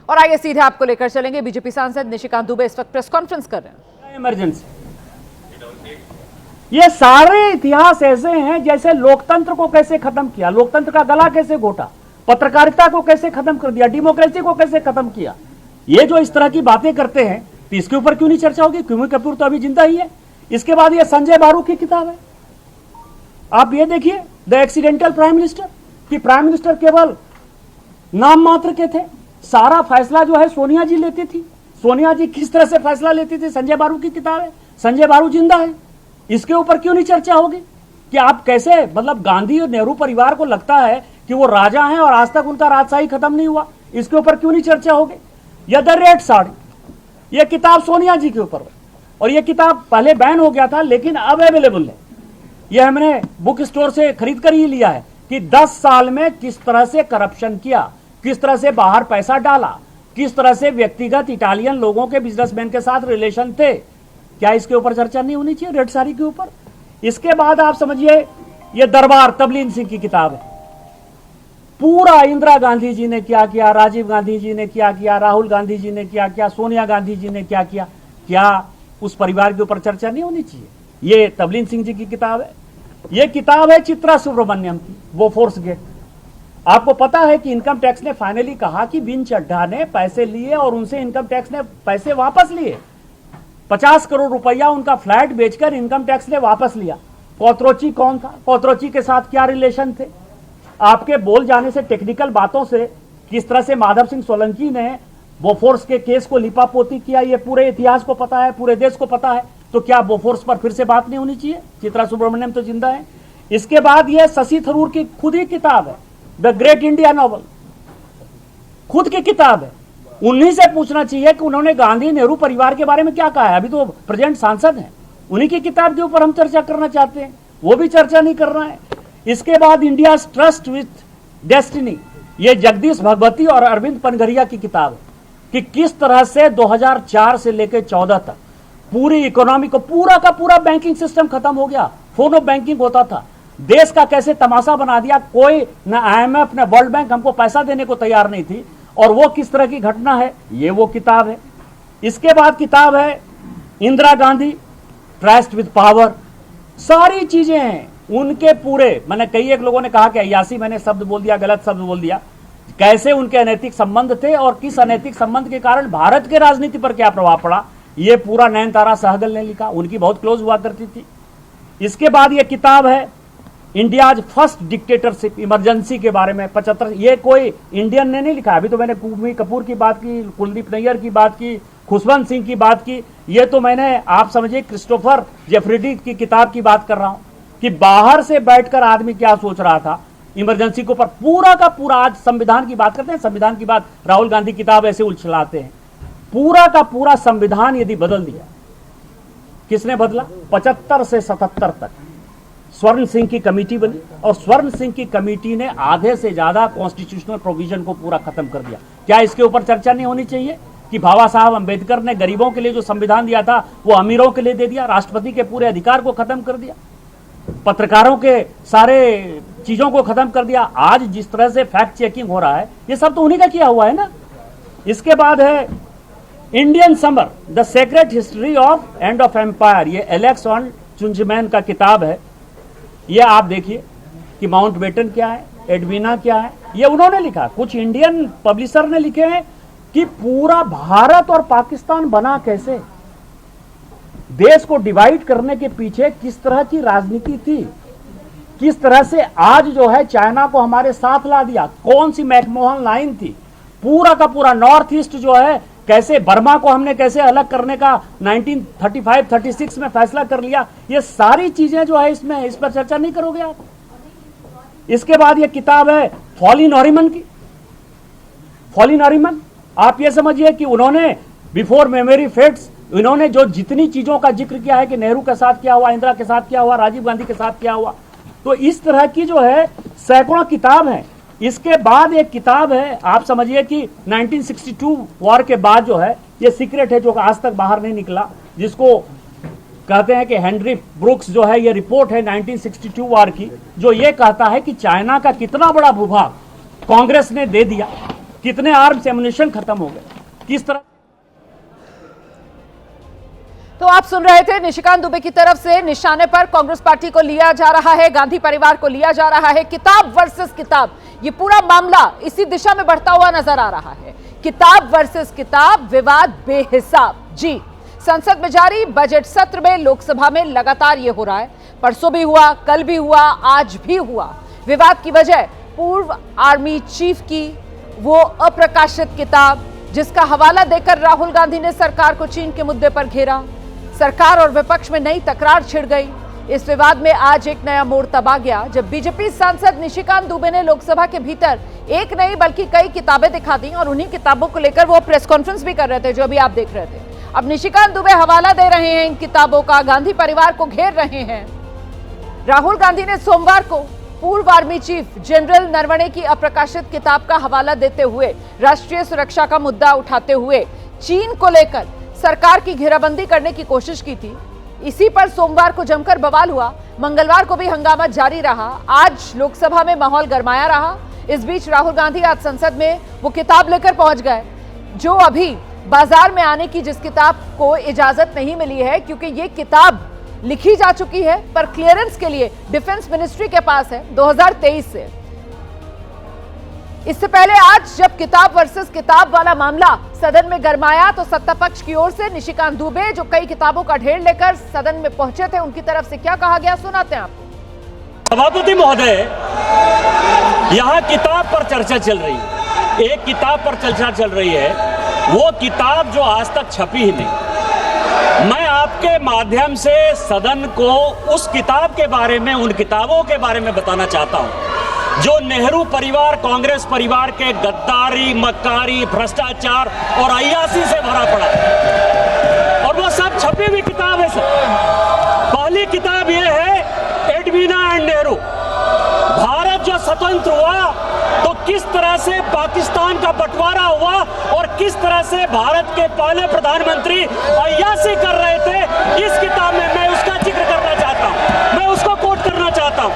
और आइए सीधे आपको लेकर चलेंगे, बीजेपी सांसद निशिकांत दुबे इस वक्त प्रेस कॉन्फ्रेंस कर रहे हैं। इमरजेंसी, ये सारे इतिहास ऐसे हैं जैसे लोकतंत्र को कैसे खत्म किया, लोकतंत्र का गला कैसे घोटा, पत्रकारिता को कैसे खत्म कर दिया, डेमोक्रेसी को कैसे खत्म किया। ये जो इस तरह की बातें करते हैं तो इसके ऊपर क्यों नहीं चर्चा होगी? क्योंकि कपूर तो अभी जिंदा ही है। इसके बाद ये संजय बारू की किताब है, आप ये देखिए, द एक्सीडेंटल प्राइम मिनिस्टर, कि प्राइम मिनिस्टर केवल नाम मात्र के थे, सारा फैसला जो है सोनिया जी लेती थी। सोनिया जी किस तरह से फैसला लेती थी, संजय बारू की किताब है। संजय बारू जिंदा है, इसके ऊपर क्यों नहीं चर्चा होगी कि आप कैसे, मतलब गांधी और नेहरू परिवार को लगता है कि वो राजा हैं और आज तक उनका राजशाही खत्म नहीं हुआ, इसके ऊपर क्यों नहीं चर्चा होगी? या द रेड साड़ी, यह किताब सोनिया जी के ऊपर है और यह किताब पहले बैन हो गया था लेकिन अब अवेलेबल है। यह हमने बुक स्टोर से खरीद कर ही लिया है कि 10 साल में किस तरह से करप्शन किया, किस तरह से बाहर पैसा डाला, किस तरह से व्यक्तिगत इटालियन लोगों के बिजनेसमैन के साथ रिलेशन थे। क्या इसके ऊपर चर्चा नहीं होनी चाहिए, रेड साड़ी के ऊपर? इसके बाद आप समझिए, यह दरबार तबलीन सिंह की किताब है, पूरा इंदिरा गांधी जी ने क्या किया, राजीव गांधी जी ने क्या किया, राहुल गांधी जी ने क्या किया, सोनिया गांधी जी ने क्या किया, क्या उस परिवार के ऊपर चर्चा नहीं होनी चाहिए? ये तबलीन सिंह जी की किताब है। ये किताब है चित्रा सुब्रमण्यम की, बोफोर्स गेट। आपको पता है कि इनकम टैक्स ने फाइनली कहा कि बिन चड्ढा ने पैसे लिए और उनसे इनकम टैक्स ने पैसे वापस लिए। 50 करोड़ रुपया उनका फ्लैट बेचकर इनकम टैक्स ने वापस लिया। कोतरोची कौन था, कोतरोची के साथ क्या रिलेशन थे? आपके बोल जाने से, टेक्निकल बातों से किस तरह से माधव सिंह सोलंकी ने बोफोर्स के केस को लिपापोती किया, ये पूरे इतिहास को पता है, पूरे देश को पता है। तो क्या बोफोर्स पर फिर से बात नहीं होनी चाहिए? चित्रा सुब्रमण्यम तो जिंदा है। इसके बाद यह शशि थरूर की खुद ही किताब है, द ग्रेट इंडिया नॉवल, खुद की किताब है। उन्हीं से पूछना चाहिए कि उन्होंने गांधी नेहरू परिवार के बारे में क्या कहा है। अभी तो प्रेजेंट सांसद हैं, उन्हीं की किताब के ऊपर हम चर्चा करना चाहते हैं, वो भी चर्चा नहीं कर रहा है। इसके बाद इंडिया ट्रस्ट विथ डेस्टिनी, ये जगदीश भगवती और अरविंद पनघरिया की किताब है कि किस तरह से 2004 से लेकर 14 तक पूरी इकोनॉमी को, पूरा का पूरा बैंकिंग सिस्टम खत्म हो गया। फोनो बैंकिंग होता था, देश का कैसे तमाशा बना दिया। कोई न IMF न वर्ल्ड बैंक हमको पैसा देने को तैयार नहीं थी, और वो किस तरह की घटना है, ये वो किताब है। इसके बाद किताब है Indira Gandhi trust with power, सारी चीजें हैं उनके पूरे। मैंने कई एक लोगों ने कहा कि अय्यासी मैंने शब्द बोल दिया, गलत शब्द बोल दिया। कैसे उनके अनैतिक संबंध थे और किस अनैतिक संबंध के कारण भारत के राजनीति पर क्या प्रभाव पड़ा, ये पूरा नयनतारा सहगल ने लिखा, उनकी बहुत क्लोज हुआ करती थी। इसके बाद ये किताब है इंडियाज फर्स्ट डिक्टेटरशिप, इमरजेंसी के बारे में 75, ये कोई इंडियन ने नहीं लिखा। अभी तो मैंने कुमी कपूर की बात की, कुलदीप नैयर की बात की, खुशवंत सिंह की बात की। ये तो मैंने, आप समझिए, क्रिस्टोफर जेफरीडी की किताब की बात कर रहा हूं कि बाहर से बैठकर आदमी क्या सोच रहा था इमरजेंसी के ऊपर। पूरा का पूरा, आज संविधान की बात करते हैं, संविधान की बात राहुल गांधी किताब ऐसे उछलाते हैं। पूरा का पूरा संविधान यदि बदल दिया, किसने बदला? 75 से 77 तक स्वर्ण सिंह की कमेटी बनी और स्वर्ण सिंह की कमेटी ने आधे से ज्यादा कॉन्स्टिट्यूशनल प्रोविजन को पूरा खत्म कर दिया। क्या इसके ऊपर चर्चा नहीं होनी चाहिए कि बाबा साहब अंबेडकर ने गरीबों के लिए जो संविधान दिया था वो अमीरों के लिए दे दिया, राष्ट्रपति के पूरे अधिकार को खत्म कर दिया, पत्रकारों के सारे चीजों को खत्म कर दिया। आज जिस तरह से फैक्ट चेकिंग हो रहा है, ये सब तो उन्हीं का किया हुआ है ना। इसके बाद है Indian summer, the secret history of end of empire, ये एलेक्स ऑन चुंचमैन का किताब है। ये आप देखिए कि माउंटबेटन क्या है, एडविना क्या है, ये उन्होंने लिखा। कुछ इंडियन पब्लिशर ने लिखे हैं कि पूरा भारत और पाकिस्तान बना कैसे, देश को डिवाइड करने के पीछे किस तरह की राजनीति थी, किस तरह से आज जो है चाइना को हमारे साथ ला दिया, कौन सी मैकमोहन लाइन थी, पूरा का पूरा नॉर्थ ईस्ट जो है, कैसे बर्मा को हमने कैसे अलग करने का 1935-36 में फैसला कर लिया। ये सारी चीजें जो है इसमें, इस पर चर्चा नहीं करोगे आप? इसके बाद ये किताब है फॉली नॉरिमन की। फॉली नॉरिमन, आप ये समझिए कि उन्होंने बिफोर मेमोरी फेड्स, इन्होंने जो जितनी चीजों का जिक्र किया है कि नेहरू के साथ क्या हुआ, इंदिरा के साथ क्या हुआ, राजीव गांधी के साथ क्या हुआ, तो इस तरह की जो है सैकड़ों किताब है। इसके बाद एक किताब है, आप समझिए कि 1962 वॉर के बाद जो है, ये सीक्रेट है जो आज तक बाहर नहीं निकला, जिसको कहते हैं कि हेनरी ब्रुक्स जो है, ये रिपोर्ट है 1962 वॉर की, जो ये कहता है कि चाइना का कितना बड़ा भूभाग कांग्रेस ने दे दिया कितने आर्म्स एमुनिशन खत्म हो गए, किस तरह। तो आप सुन रहे थे निशिकांत दुबे की तरफ से निशाने पर कांग्रेस पार्टी को लिया जा रहा है, गांधी परिवार को लिया जा रहा है। किताब वर्सेस किताब, ये पूरा मामला इसी दिशा में बढ़ता हुआ नजर आ रहा है। किताब वर्सेस किताब, विवाद बेहिसाब। जी, संसद में जारी बजट सत्र में, लोकसभा में लगातार ये हो रहा है। परसों भी हुआ, कल भी हुआ, आज भी हुआ। विवाद की वजह पूर्व आर्मी चीफ की वो अप्रकाशित किताब, जिसका हवाला देकर राहुल गांधी ने सरकार को चीन के मुद्दे पर घेरा। सरकार और विपक्ष में नई तकरार छिड़ गई। इस विवाद में आज एक नया मोड़ तब आ गया जब बीजेपी सांसद निशिकांत दुबे ने लोकसभा के भीतर एक नहीं बल्कि कई किताबें दिखा दी और उन्हीं किताबों को लेकर वो प्रेस कॉन्फ्रेंस भी कर रहे थे, जो अभी आप देख रहे थे। अब निशिकांत दुबे हवाला दे रहे हैं इन किताबों का, गांधी परिवार को घेर रहे हैं। राहुल गांधी ने सोमवार को पूर्व आर्मी चीफ जनरल नरवणे की अप्रकाशित किताब का हवाला देते हुए राष्ट्रीय सुरक्षा का मुद्दा उठाते हुए चीन को लेकर सरकार की घेराबंदी करने की कोशिश की थी। इसी पर सोमवार को जमकर बवाल हुआ। मंगलवार को भी हंगामा जारी रहा। आज लोकसभा में माहौल गरमाया रहा। इस बीच राहुल गांधी आज संसद में वो किताब लेकर पहुंच गए जो अभी बाजार में आने की, जिस किताब को इजाजत नहीं मिली है क्योंकि ये किताब लिखी जा चुकी है पर क्लियरेंस के लिए डिफेंस मिनिस्ट्री के पास है 2023 से। इससे पहले आज जब किताब वर्सेस किताब वाला मामला सदन में गरमाया तो सत्ता पक्ष की ओर से निशिकांत दुबे, जो कई किताबों का ढेर लेकर सदन में पहुंचे थे, उनकी तरफ से क्या कहा गया सुनाते हैं आपको। सभापति महोदय, यहाँ किताब पर चर्चा चल रही है, एक किताब पर चर्चा चल रही है, वो किताब जो आज तक छपी ही नहीं। मैं आपके माध्यम से सदन को उस किताब के बारे में, उन किताबों के बारे में बताना चाहता हूं जो नेहरू परिवार, कांग्रेस परिवार के गद्दारी, मक्कारी, भ्रष्टाचार और अय्यासी से भरा पड़ा है। और वो सब छपी हुई किताब है सर। पहली किताब ये है एडवीना एंड नेहरू। भारत जो स्वतंत्र हुआ तो किस तरह से पाकिस्तान का बंटवारा हुआ और किस तरह से भारत के पहले प्रधानमंत्री अय्यासी कर रहे थे, इस किताब में मैं उसका जिक्र करना चाहता हूं, मैं उसको कोट करना चाहता हूं।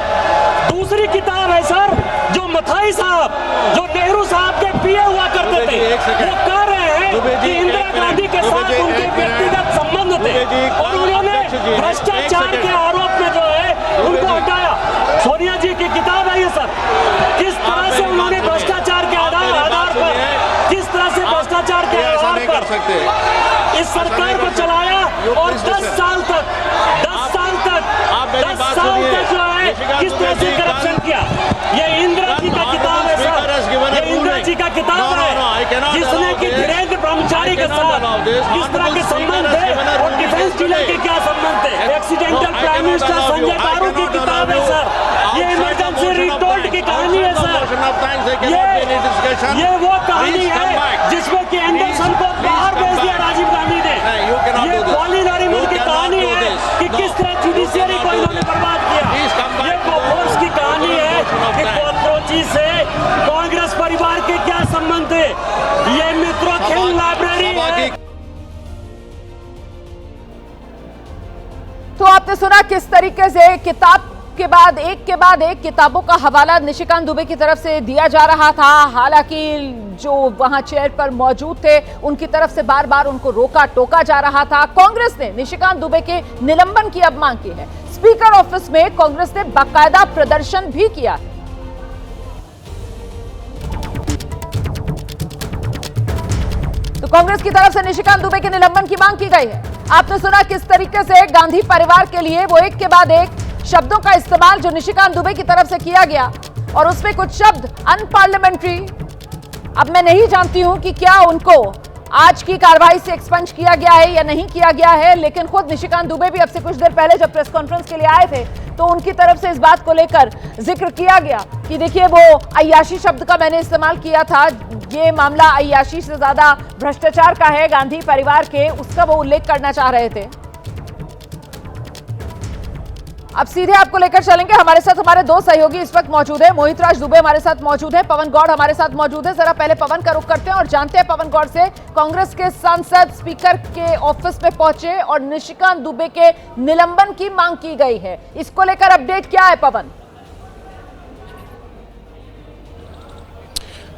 दूसरी किताब है सर जो मथाई साहब, जो नेहरू साहब के पीए हुआ करते थे, वो कह रहे हैं कि इंदिरा गांधी के साथ उनके व्यक्तिगत संबंध थे और उन्होंने भ्रष्टाचार के आरोप में जो है उनको हटाया। सोनिया जी की किताब है ये सर, किस तरह से उन्होंने भ्रष्टाचार के आधार पर, किस तरह से भ्रष्टाचार के आधार पर इस सरकार को चलाया और 10 साल तक जो है किस तरह से करप्शन किया। ये इंदिरा जी का किताब है सर, ये इंदिरा जी का किताब है जिसने कि धीरेन्द्र ब्रह्मचारी के साथ किस तरह के संबंध थे और डिफेंस डीलर के क्या संबंध थे। एक्सीडेंटल प्राइम मिनिस्टर संजय बारू की किताब है सर, ये इमरजेंसी रिटोल्ड की कहानी है सर। ये वो कहानी है जिसमें कि एंडरसन को बाहर भेज दिया राजीव गांधी ने। ये कॉलिन नरीमन की कहानी है कि किस तरह जुडिशियरी को इन्होंने बर्बाद किया। ये बोफोर्स की कहानी है कि कोथरोची से कांग्रेस परिवार के क्या संबंध थे। ये मित्रों खेल लाइब्रेरी है। तो आपने सुना किस तरीके से किताब के बाद एक किताबों का हवाला निशिकांत दुबे की तरफ से दिया जा रहा था। हालांकि जो वहां चेयर पर मौजूद थे उनकी तरफ से बार बार उनको रोका टोका जा रहा था। कांग्रेस ने निशिकांत दुबे के निलंबन की अब मांग की है। स्पीकर ऑफिस में कांग्रेस ने बाकायदा प्रदर्शन भी किया है। तो कांग्रेस की तरफ से निशिकांत दुबे के निलंबन की मांग की गई है। आपने सुना किस तरीके से गांधी परिवार के लिए वो एक के बाद एक शब्दों का इस्तेमाल जो निशिकांत दुबे की तरफ से किया गया और उसमें कुछ शब्द अनपार्लियामेंट्री। अब मैं नहीं जानती हूं कि क्या उनको आज की कार्रवाई से एक्सपंज किया गया है या नहीं किया गया है, लेकिन खुद निशिकांत दुबे भी अब से कुछ देर पहले जब प्रेस कॉन्फ्रेंस के लिए आए थे तो उनकी तरफ से इस बात को लेकर जिक्र किया गया कि देखिए वो अय्याशी शब्द का मैंने इस्तेमाल किया था, ये मामला अय्याशी से ज्यादा भ्रष्टाचार का है गांधी परिवार के, उसका वो उल्लेख करना चाह रहे थे। अब सीधे आपको लेकर चलेंगे। हमारे साथ हमारे दो सहयोगी इस वक्त मौजूद है। मोहित राज दुबे हमारे साथ मौजूद है, पवन गौड़ हमारे साथ मौजूद है। जरा पहले पवन का रुख करते हैं और जानते हैं पवन गौड़ से, कांग्रेस के सांसद स्पीकर के ऑफिस में पहुंचे और निशिकांत दुबे के निलंबन की मांग की गई है, इसको लेकर अपडेट क्या है पवन?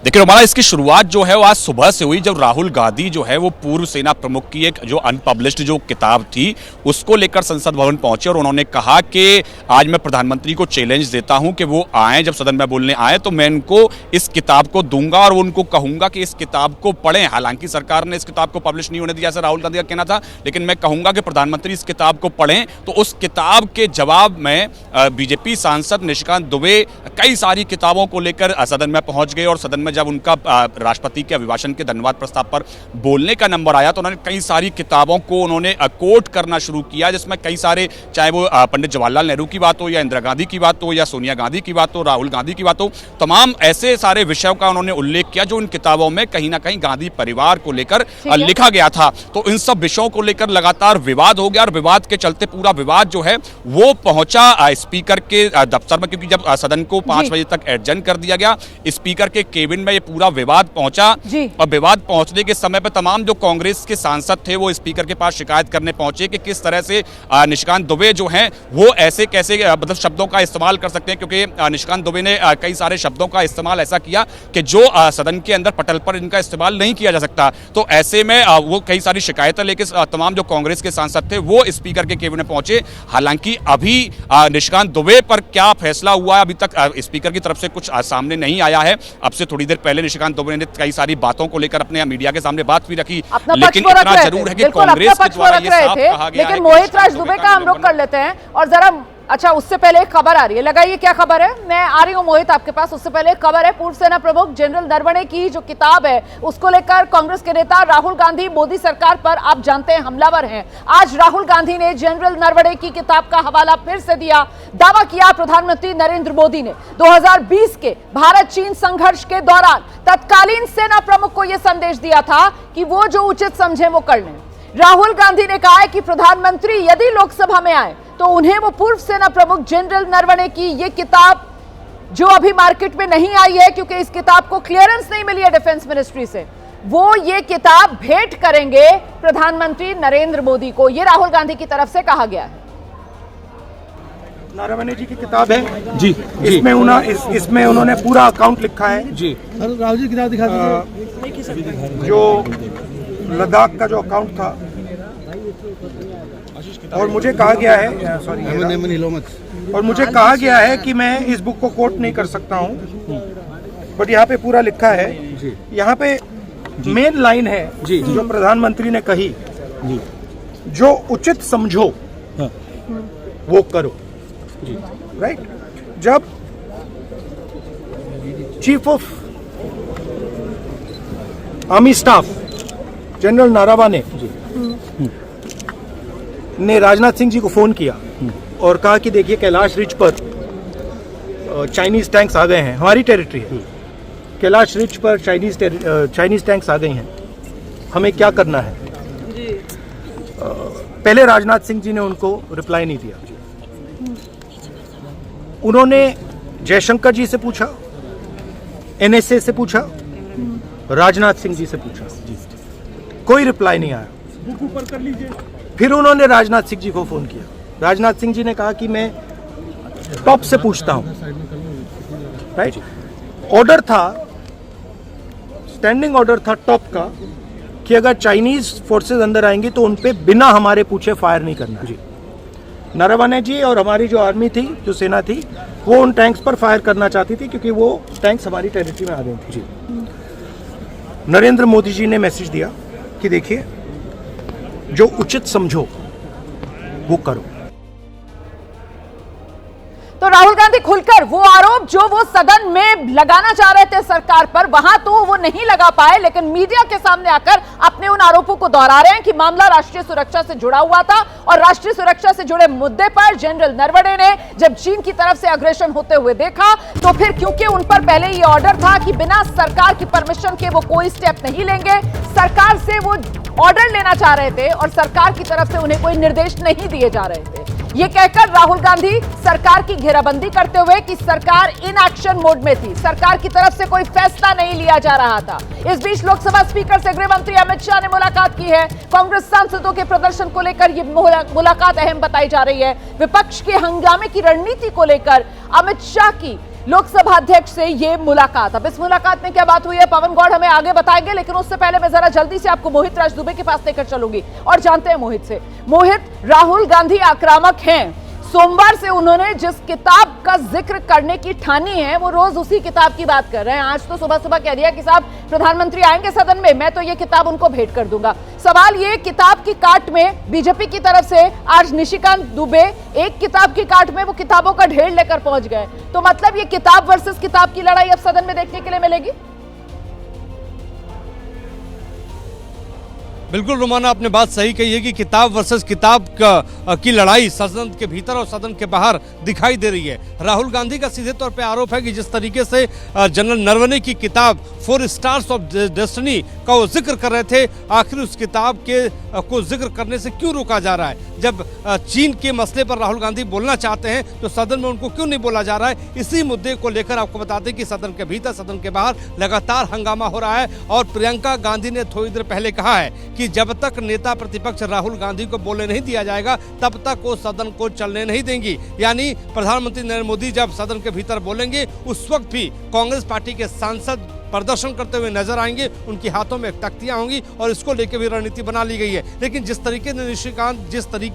देखिए हमारा इसकी शुरुआत जो है वो आज सुबह से हुई, जब राहुल गांधी जो है वो पूर्व सेना प्रमुख की एक जो अनपब्लिश्ड जो किताब थी उसको लेकर संसद भवन पहुंचे और उन्होंने कहा कि आज मैं प्रधानमंत्री को चैलेंज देता हूं कि वो आए, जब सदन में बोलने आए तो मैं इनको इस किताब को दूंगा और उनको कहूंगा कि इस किताब को पढ़ें। हालांकि सरकार ने इस किताब को पब्लिश नहीं होने दिया, ऐसा राहुल गांधी का कहना था, लेकिन मैं कहूंगा कि प्रधानमंत्री इस किताब को पढ़ें। तो उस किताब के जवाब में बीजेपी सांसद निशिकांत दुबे कई सारी किताबों को लेकर सदन में पहुंच गए और सदन में जब उनका राष्ट्रपति के अभिभाषण के धन्यवाद प्रस्ताव पर बोलने का नंबर आया तो उन्होंने कई सारी किताबों को उन्होंने कोट करना शुरू किया, जिसमें कई सारे, चाहे वो पंडित जवाहरलाल नेहरू की बात हो या इंदिरा गांधी की बात हो या सोनिया गांधी की बात हो, राहुल गांधी की बात हो, तमाम ऐसे सारे विषयों का उन्होंने उल्लेख किया जो इन किताबों में कहीं ना कहीं गांधी परिवार को लेकर लिखा गया था। तो इन सब विषयों को लेकर लगातार विवाद हो गया और विवाद के चलते पूरा विवाद जो है वो पहुंचा स्पीकर के दफ्तर में, क्योंकि जब सदन को 5 बजे तक एडजर्न कर दिया गया, स्पीकर के केबिन में ये पूरा विवाद पहुंचा और विवाद पहुंचने के समय पर तमाम जो कांग्रेस के सांसद थे वो स्पीकर के पास शिकायत करने पहुंचे कि किस तरह से निशिकांत दुबे जो हैं वो ऐसे कैसे मतलब शब्दों का इस्तेमाल कर सकते हैं, क्योंकि निशिकांत दुबे ने कई सारे शब्दों का इस्तेमाल ऐसा किया कि जो सदन के अंदर पटल पर इनका इस्तेमाल नहीं किया जा सकता। तो ऐसे में वो कई सारी शिकायतें लेकर तमाम जो कांग्रेस के सांसद थे वो स्पीकर के केबिन में पहुंचे। हालांकि अभी निशिकांत दुबे पर क्या फैसला हुआ अभी तक स्पीकर की तरफ से कुछ सामने नहीं आया है। अब से थोड़ी देर पहले निशिकांत दुबे ने कई सारी बातों को लेकर अपने मीडिया के सामने बात भी रखी, लेकिन इतना जरूर है कि कांग्रेस के द्वारा ये साफ कहा गया है। लेकिन मोहित राज दुबे का हम रुख कर लेते हैं और जरा, अच्छा उससे पहले एक खबर आ रही है, लगाइए क्या खबर है। मैं आ रही हूं मोहित आपके पास। उससे पहले एक खबर है, पूर्व सेना प्रमुख जनरल नरवणे की जो किताब है उसको लेकर कांग्रेस के नेता राहुल गांधी मोदी सरकार पर आप जानते हैं हमलावर हैं। आज राहुल गांधी ने जनरल नरवणे की किताब का हवाला फिर से दिया। दावा किया प्रधानमंत्री नरेंद्र मोदी ने 2020 के भारत चीन संघर्ष के दौरान तत्कालीन सेना प्रमुख को यह संदेश दिया था कि वो जो उचित समझे वो कर लें। राहुल गांधी ने कहा है कि प्रधानमंत्री यदि लोकसभा में आए तो उन्हें वो पूर्व सेना प्रमुख जनरल नरवणे की ये किताब, जो अभी मार्केट में नहीं आई है क्योंकि इस किताब को क्लियरेंस नहीं मिली है डिफेंस मिनिस्ट्री से, वो ये किताब भेंट करेंगे प्रधानमंत्री नरेंद्र मोदी को। ये राहुल गांधी की तरफ से कहा गया है। नरवणे जी की किताब है जी, इसमें उन्होंने पूरा अकाउंट लिखा है जी। राहुल जी किताब दिखा दीजिए। जो लद्दाख का जो अकाउंट था, और मुझे कहा गया है, और मुझे कहा गया है कि मैं इस बुक को कोट नहीं कर सकता हूं, बट यहाँ पे पूरा लिखा है। यहाँ पे मेन लाइन है जी, जो प्रधानमंत्री ने कही, जो उचित समझो वो करो, राइट। जब chief of army staff general Naravane ने राजनाथ सिंह जी को फोन किया और कहा कि देखिए कैलाश रिज पर चाइनीज टैंक्स आ गए हैं, हमारी टेरिटरी है, कैलाश रिज पर चाइनीज टैंक्स आ गए हैं, हमें क्या करना है। पहले राजनाथ सिंह जी ने उनको रिप्लाई नहीं दिया। उन्होंने जयशंकर जी से पूछा, एनएसए से पूछा, राजनाथ सिंह जी से पूछा, कोई रिप्लाई नहीं आया। बुक ऊपर कर लीजिए। फिर उन्होंने राजनाथ सिंह जी को फोन किया। राजनाथ सिंह जी ने कहा कि मैं टॉप से पूछता हूं, राइट। ऑर्डर था, स्टैंडिंग ऑर्डर था टॉप का कि अगर चाइनीज फोर्सेस अंदर आएंगी तो उन पे बिना हमारे पूछे फायर नहीं करना जी। नरवणे जी और हमारी जो आर्मी थी, जो सेना थी, वो उन टैंक्स पर फायर करना चाहती थी क्योंकि वो टैंक्स हमारी टेरिटरी में आ गए थे जी। नरेंद्र मोदी जी ने मैसेज दिया कि देखिए जो उचित समझो वो करो। तो राहुल गांधी खुलकर वो आरोप जो वो सदन में लगाना चाह रहे थे सरकार पर, वहां तो वो नहीं लगा पाए, लेकिन मीडिया के सामने आकर अपने उन आरोपों को दोहरा रहे हैं कि मामला राष्ट्रीय सुरक्षा से जुड़ा हुआ था और राष्ट्रीय सुरक्षा से जुड़े मुद्दे पर जनरल नरवणे ने जब चीन की तरफ से अग्रेशन होते हुए देखा तो फिर क्योंकि उन पर पहले ये ऑर्डर था कि बिना सरकार की परमिशन के वो कोई स्टेप नहीं लेंगे, सरकार से वो ऑर्डर लेना चाह रहे थे और सरकार की तरफ से उन्हें कोई निर्देश नहीं दिए जा रहे थे। ये कहकर राहुल गांधी सरकार की घेराबंदी करते हुए कि सरकार इन एक्शन मोड में थी, सरकार की तरफ से कोई फैसला नहीं लिया जा रहा था। इस बीच लोकसभा स्पीकर से गृह मंत्री अमित शाह ने मुलाकात की है। कांग्रेस सांसदों के प्रदर्शन को लेकर यह मुलाकात अहम बताई जा रही है। विपक्ष के हंगामे की रणनीति को लेकर अमित शाह की लोकसभा अध्यक्ष से ये मुलाकात। अब इस मुलाकात में क्या बात हुई है पवन गौड़ हमें आगे बताएंगे, लेकिन उससे पहले मैं जरा जल्दी से आपको मोहित राज दुबे के पास लेकर चलूंगी और जानते हैं मोहित से। मोहित, राहुल गांधी आक्रामक हैं। सोमवार से उन्होंने जिस किताब का जिक्र करने की ठानी है वो रोज उसी किताब की बात कर रहे हैं। आज तो सुबह सुबह कह दिया कि साहब प्रधानमंत्री आएंगे सदन में, मैं तो ये किताब उनको भेंट कर दूंगा। सवाल ये, किताब की काट में बीजेपी की तरफ से आज निशिकांत दुबे एक किताब की काट में वो किताबों का ढेर लेकर पहुंच गए, तो मतलब ये किताब वर्सेस किताब की लड़ाई अब सदन में देखने के लिए मिलेगी। बिल्कुल रोमाना, आपने बात सही कही है कि किताब वर्सेस किताब की लड़ाई सदन के भीतर और सदन के बाहर दिखाई दे रही है। राहुल गांधी का सीधे तौर पे आरोप है कि जिस तरीके से जनरल नरवणे की किताब 4 स्टार्स ऑफ डेस्टिनी का वो जिक्र कर रहे थे, आखिर उस किताब के को जिक्र करने से क्यों रोका जा रहा है। जब चीन के मसले पर राहुल गांधी बोलना चाहते हैं तो सदन में उनको क्यों नहीं बोला जा रहा है। इसी मुद्दे को लेकर आपको बता दें कि सदन के भीतर सदन के बाहर लगातार हंगामा हो रहा है और प्रियंका गांधी ने थोड़ी देर पहले कहा है कि जब तक नेता प्रतिपक्ष राहुल गांधी को बोलने नहीं दिया जाएगा तब तक वो सदन को चलने नहीं देंगी। यानी प्रधानमंत्री नरेंद्र मोदी जब सदन के भीतर बोलेंगे उस वक्त भी कांग्रेस पार्टी के सांसद प्रदर्शन करते हुए नजर आएंगे, उनके हाथों में तख्तियां होंगी और इसको लेकर भी रणनीति बना ली गई है। लेकिन जिस तरीके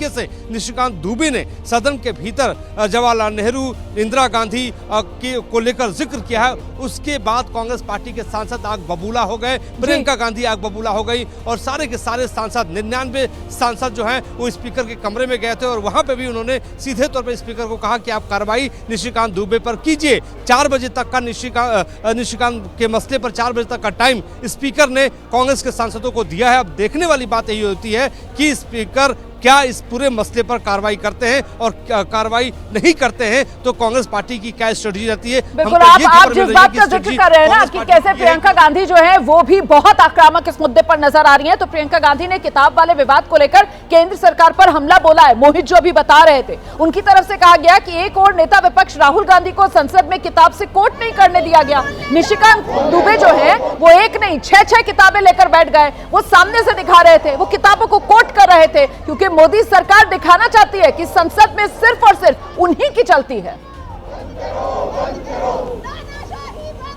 से निशिकांत दुबे ने सदन के भीतर जवाहरलाल नेहरू, इंदिरा गांधी को लेकर जिक्र किया है, उसके बाद कांग्रेस पार्टी के सांसद आग बबूला हो गए, प्रियंका गांधी आग बबूला हो गई और सारे के सारे सांसद 99 सांसद जो हैं वो स्पीकर के कमरे में गए थे और वहां पे भी उन्होंने सीधे तौर पर स्पीकर को कहा कि आप कार्रवाई निशिकांत दुबे पर कीजिए। 4 बजे तक का निशिकांत के मसले पर 4 बजे तक का टाइम स्पीकर ने कांग्रेस के सांसदों को दिया है। अब देखने वाली बात यही होती है कि स्पीकर क्या इस पूरे मसले पर कार्रवाई करते हैं और कार्रवाई नहीं करते हैं तो कांग्रेस पार्टी की क्या स्ट्रेटजी रहती है। बिल्कुल, आप जिस बात का जिक्र कर रहे हैं ना कि कैसे प्रियंका गांधी जो है वो भी बहुत आक्रामक इस मुद्दे पर नजर आ रही हैं, तो प्रियंका गांधी ने किताब वाले विवाद को लेकर केंद्र सरकार पर हमला बोला है। मोहित जो अभी बता रहे थे, उनकी तरफ से कहा गया कि एक और नेता विपक्ष राहुल गांधी को संसद में किताब से कोट नहीं करने दिया गया। निशिकांत दुबे जो है वो एक नहीं 6 किताबें लेकर बैठ गए, वो सामने से दिखा रहे थे, वो किताबों को कोट कर रहे थे क्योंकि मोदी सरकार दिखाना चाहती है कि संसद में सिर्फ और सिर्फ उन्हीं की चलती है।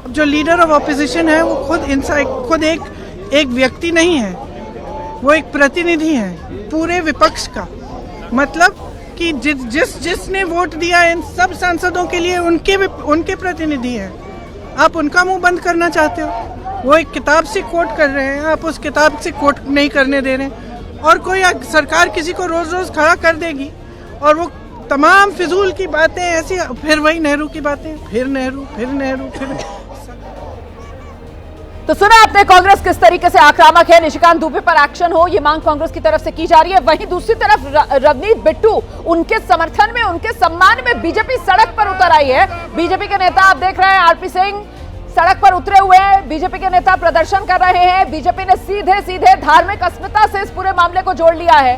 जो लीडर ऑफ ऑपोजिशन है वो खुद एक व्यक्ति नहीं है, वो एक प्रतिनिधि है पूरे विपक्ष का। मतलब कि जिसने वोट दिया इन सब सांसदों के लिए उनके प्रतिनिधि हैं। आप उनका मुंह बंद करना चाहते हो। वो एक किताब से कोट कर रहे हैं, आप उस किताब से कोट नहीं करने दे रहे हैं और कोई सरकार किसी को रोज रोज खड़ा कर देगी और वो तमाम फिजूल की बातें ऐसी, फिर वही नेहरू की बातें, फिर नेहरू। तो सुना आपने कांग्रेस किस तरीके से आक्रामक है, निशिकांत दुबे पर एक्शन हो ये मांग कांग्रेस की तरफ से की जा रही है। वहीं दूसरी तरफ रवनीत बिट्टू, उनके समर्थन में, उनके सम्मान में बीजेपी सड़क पर उतर आई है। बीजेपी के नेता आप देख रहे हैं आरपी सिंह सड़क पर उतरे हुए हैं, बीजेपी के नेता प्रदर्शन कर रहे हैं। बीजेपी ने सीधे धार्मिक अस्मिता से इस पूरे मामले को जोड़ लिया है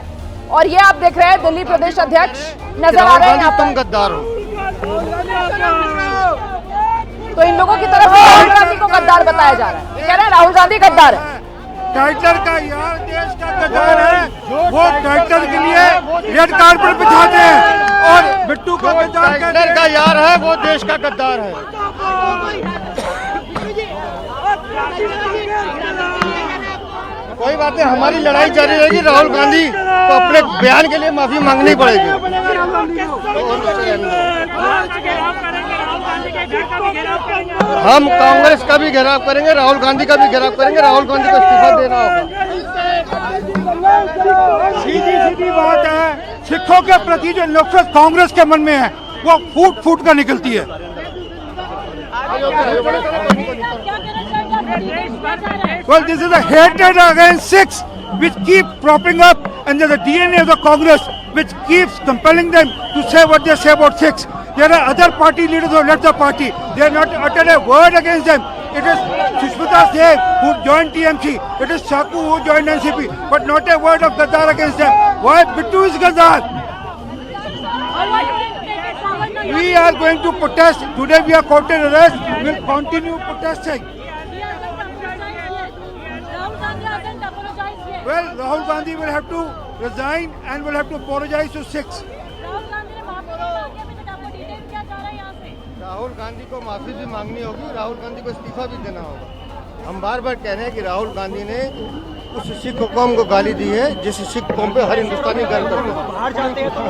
और ये आप देख रहे हैं दिल्ली प्रदेश अध्यक्ष नजर आ रहे हैं। तुम गद्दार हो, तो इन लोगों की तरफ से राहुल गांधी को गद्दार बताया जा रहा है, कह रहे हैं राहुल गांधी गद्दार है। टाइटलर का यार देश का गद्दार है, वो टाइटलर के लिए रेड कार्पेट बिछाते हैं और बिट्टू को टाइटलर का यार है, वो देश का गद्दार है। कोई बात नहीं, हमारी लड़ाई जारी रहेगी। राहुल गांधी को अपने बयान के लिए माफी मांगनी पड़ेगी। हम कांग्रेस का भी घेराव करेंगे, राहुल गांधी का भी घेराव करेंगे। राहुल गांधी को इस्तीफा देना होगा। सीधी बात है, सिखों के प्रति जो नफरत कांग्रेस के मन में है वो फूट कर निकलती है। Well, this is a hatred against Sikhs which keep propping up, and there's a DNA of the Congress which keeps compelling them to say what they say about Sikhs. There are other party leaders who have left the party. They have not uttered a word against them. It is Sushmita Singh who joined TMC. It is Shaku who joined NCP, but not a word of Gaddar against them. Why Bittu is Gaddar? We are going to protest. Today we are courted arrest. We will continue protesting. Well, Rahul Gandhi will have to resign and will have to apologize to Sikhs. Rahul Gandhi को माफी भी मांगनी होगी, राहुल गांधी को इस्तीफा भी देना होगा। हम बार बार कह रहे हैं कि राहुल गांधी ने उस सिख कौम को गाली दी है जिस सिख कौम पे हर हिंदुस्तानी गर्व करते हैं। बाहर जाते हैं तो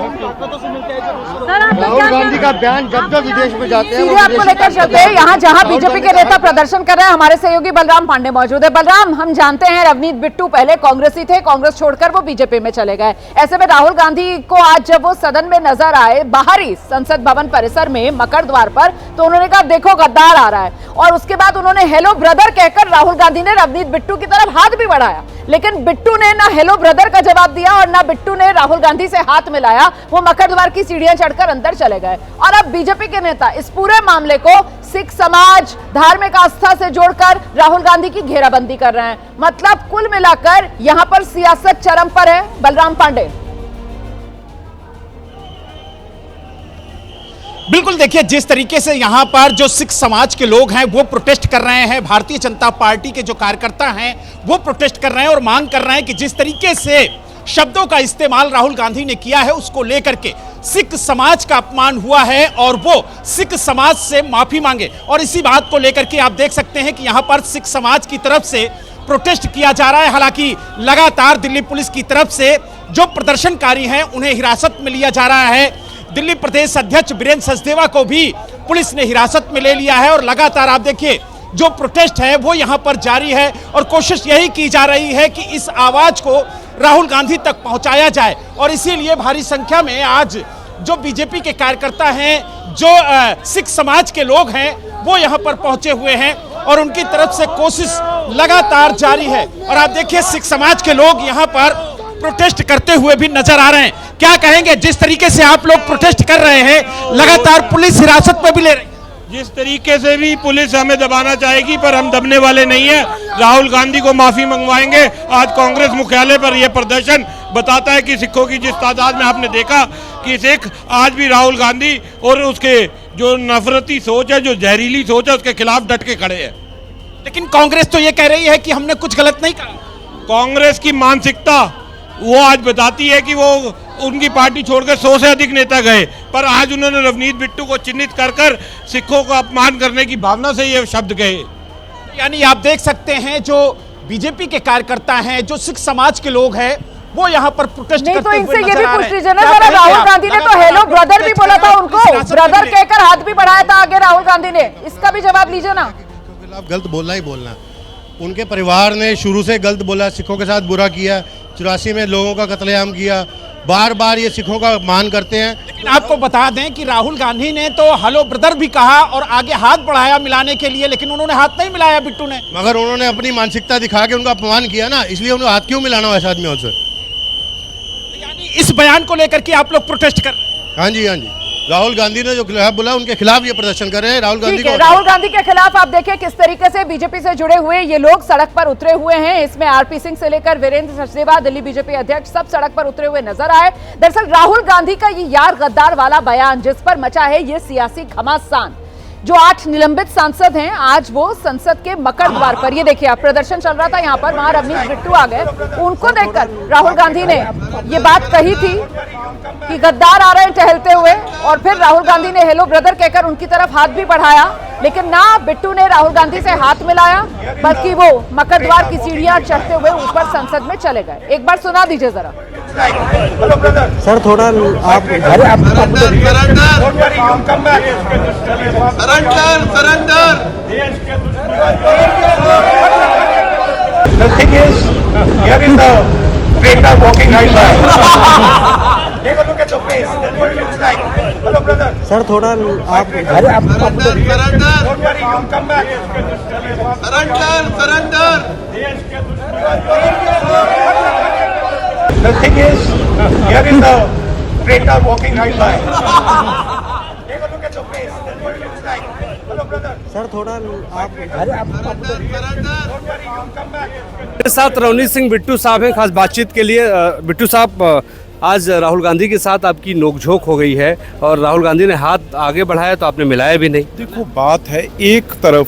राहुल गांधी का बयान जब जब विदेश में जाते हैं वो आपको विदेशी लेकर चलते हैं। यहाँ जहाँ बीजेपी के नेता प्रदर्शन कर रहे हैं, हमारे सहयोगी बलराम पांडे मौजूद है। बलराम, हम जानते हैं रवनीत बिट्टू पहले कांग्रेसी थे, कांग्रेस छोड़कर वो बीजेपी में चले गए। ऐसे में राहुल गांधी को आज जब वो सदन में नजर आए बाहरी संसद भवन परिसर में मकर द्वार पर, तो उन्होंने कहा देखो गद्दार आ रहा है, और उसके बाद उन्होंने हेलो ब्रदर कहकर राहुल गांधी ने रवनीत बिट्टू की तरफ हाथ भी बढ़ाया, लेकिन बिट्टू ने ना हेलो ब्रदर का जवाब दिया और ना बिट्टू ने राहुल गांधी से हाथ मिलाया। वो मकर द्वार की सीढ़ियां चढ़कर अंदर चले गए। और अब बीजेपी के नेता इस पूरे मामले को सिख समाज, धार्मिक आस्था से जोड़कर राहुल गांधी की घेराबंदी कर रहे हैं। मतलब कुल मिलाकर यहां पर सियासत चरम पर है। बलराम पांडे, बिल्कुल, देखिए जिस तरीके से यहाँ पर जो सिख समाज के लोग हैं वो प्रोटेस्ट कर रहे हैं, भारतीय जनता पार्टी के जो कार्यकर्ता हैं वो प्रोटेस्ट कर रहे हैं और मांग कर रहे हैं कि जिस तरीके से शब्दों का इस्तेमाल राहुल गांधी ने किया है उसको लेकर के सिख समाज का अपमान हुआ है और वो सिख समाज से माफी मांगे। और इसी बात को लेकर के आप देख सकते हैं कि यहाँ पर सिख समाज की तरफ से प्रोटेस्ट किया जा रहा है। हालांकि लगातार दिल्ली पुलिस की तरफ से जो प्रदर्शनकारी हैं उन्हें हिरासत में लिया जा रहा है। दिल्ली प्रदेश अध्यक्ष वीरेंद्र सचदेवा को भी पुलिस ने हिरासत में ले लिया है और लगातार आप देखिए जो प्रोटेस्ट है वो यहां पर जारी है और कोशिश यही की जा रही है कि इस आवाज को राहुल गांधी तक पहुंचाया जाए। और इसीलिए भारी संख्या में आज जो बीजेपी के कार्यकर्ता हैं, जो सिख समाज के लोग हैं, वो यहां पर पहुंचे हुए हैं और उनकी तरफ से कोशिश लगातार जारी है। और आप देखिए सिख समाज के लोग यहां पर प्रोटेस्ट करते हुए भी नजर आ रहे हैं। क्या कहेंगे जिस तरीके से आप लोग प्रोटेस्ट कर रहे हैं, लगातार पुलिस हिरासत में भी ले रही है? जिस तरीके से भी पुलिस हमें दबाना चाहेगी पर हम दबने वाले नहीं है। राहुल गांधी को माफी मंगवाएंगे। आज कांग्रेस मुख्यालय पर यह प्रदर्शन बताता है कि सिखों की जिस तादाद में आपने देखा कि सिख आज भी राहुल गांधी और उसके जो नफरती सोच है, जो जहरीली सोच है, उसके खिलाफ डट के खड़े हैं। लेकिन कांग्रेस तो ये कह रही है कि हमने कुछ गलत नहीं कहा। कांग्रेस की मानसिकता वो आज बताती है कि वो उनकी पार्टी छोड़कर 100 से अधिक नेता गए, पर आज उन्होंने रवनीत बिट्टू को चिन्हित कर कर सिखों का अपमान करने की भावना से ये शब्द कहे। यानी आप देख सकते हैं जो बीजेपी के कार्यकर्ता हैं, जो सिख समाज के लोग हैं, वो यहाँ पर प्रोटेस्ट करते हुए इनसे ये नजर भी आ पूछ रहे लीजिए हैं। ना जरा, राहुल गांधी ने तो हेलो ब्रदर भी बोला था उनको, ब्रदर कहकर हाथ भी बढ़ाया था आगे राहुल गांधी ने, इसका भी जवाब लीजिए ना। खिलाफ गलत बोलना ही बोलना। उनके परिवार ने शुरू से गलत बोला, सिखों के साथ बुरा किया, 84 में लोगों का कत्लेआम किया, बार बार ये सिखों का मान करते हैं। लेकिन आपको बता दें कि राहुल गांधी ने तो हेलो ब्रदर भी कहा और आगे हाथ बढ़ाया मिलाने के लिए, लेकिन उन्होंने हाथ नहीं मिलाया बिट्टू ने। मगर उन्होंने अपनी मानसिकता दिखा के उनका अपमान किया ना, इसलिए उन्हें हाथ क्यों मिलाना ऐसे आदमियों से? यानी इस बयान को लेकर के आप लोग प्रोटेस्ट कर? हाँ जी, हाँ जी। राहुल गांधी ने जो खिलाफ बोला उनके खिलाफ ये प्रदर्शन कर रहे हैं। राहुल गांधी को, राहुल गांधी के खिलाफ आप देखिए किस तरीके से बीजेपी से जुड़े हुए ये लोग सड़क पर उतरे हुए हैं। इसमें आरपी सिंह से लेकर वीरेंद्र सचदेवा, दिल्ली बीजेपी अध्यक्ष, सब सड़क पर उतरे हुए नजर आए। दरअसल राहुल गांधी का ये यार गद्दार वाला बयान जिस पर मचा है ये सियासी घमासान, जो 8 निलंबित सांसद हैं, आज वो संसद के मकर द्वार पर, ये देखिए आप प्रदर्शन चल रहा था यहाँ पर, वहां रवनीत बिट्टू आ गए, उनको देखकर राहुल गांधी ने ये बात कही थी कि गद्दार आ रहे हैं टहलते हुए, और फिर राहुल गांधी ने हेलो ब्रदर कहकर उनकी तरफ हाथ भी बढ़ाया, लेकिन ना बिट्टू ने राहुल गांधी से हाथ मिलाया, बल्कि वो मकर द्वार की सीढ़ियां चढ़ते हुए ऊपर संसद में चले गए। एक बार सुना दीजिए जरा। सर थोड़ा आप The thing is, here is the traitor walking right by. Take a look at your face. That's what it looks like. Hello, brother. Sir थोड़ा आप Don't worry, you'll come back. The thing is, here is the traitor walking right by. Take a look at your face. That's what it looks like. Hello, brother. Sir थोड़ा आप Don't worry, you'll come back. मेरे साथ रवनीत सिंह बिट्टू साहब हैं खास बातचीत के लिए। बिट्टू साहब, आज राहुल गांधी के साथ आपकी नोकझोंक हो गई है और राहुल गांधी ने हाथ आगे बढ़ाया तो आपने मिलाया भी नहीं। देखो बात है, एक तरफ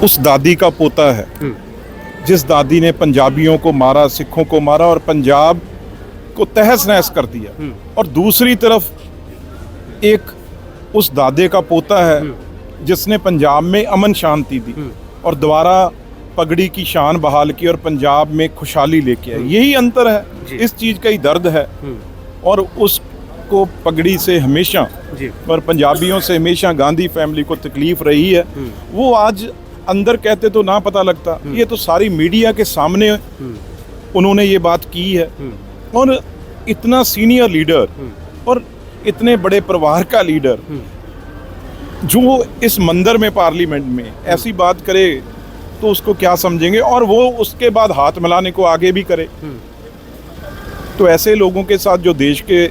उस दादी का पोता है जिस दादी ने पंजाबियों को मारा, सिखों को मारा और पंजाब को तहस नहस कर दिया, और दूसरी तरफ एक उस दादे का पोता है जिसने पंजाब में अमन शांति दी और दोबारा पगड़ी की शान बहाल की और पंजाब में खुशहाली लेके आई। यही अंतर है, इस चीज का ही दर्द है। और उसको पगड़ी से हमेशा और पंजाबियों से हमेशा गांधी फैमिली को तकलीफ रही है। वो आज अंदर कहते तो ना पता लगता, ये तो सारी मीडिया के सामने उन्होंने ये बात की है। और इतना सीनियर लीडर और इतने बड़े परिवार का लीडर जो इस मंदिर में पार्लियामेंट में ऐसी बात करे तो उसको क्या समझेंगे, और वो उसके बाद हाथ मिलाने को आगे भी करे। तो ऐसे लोगों के साथ जो देश के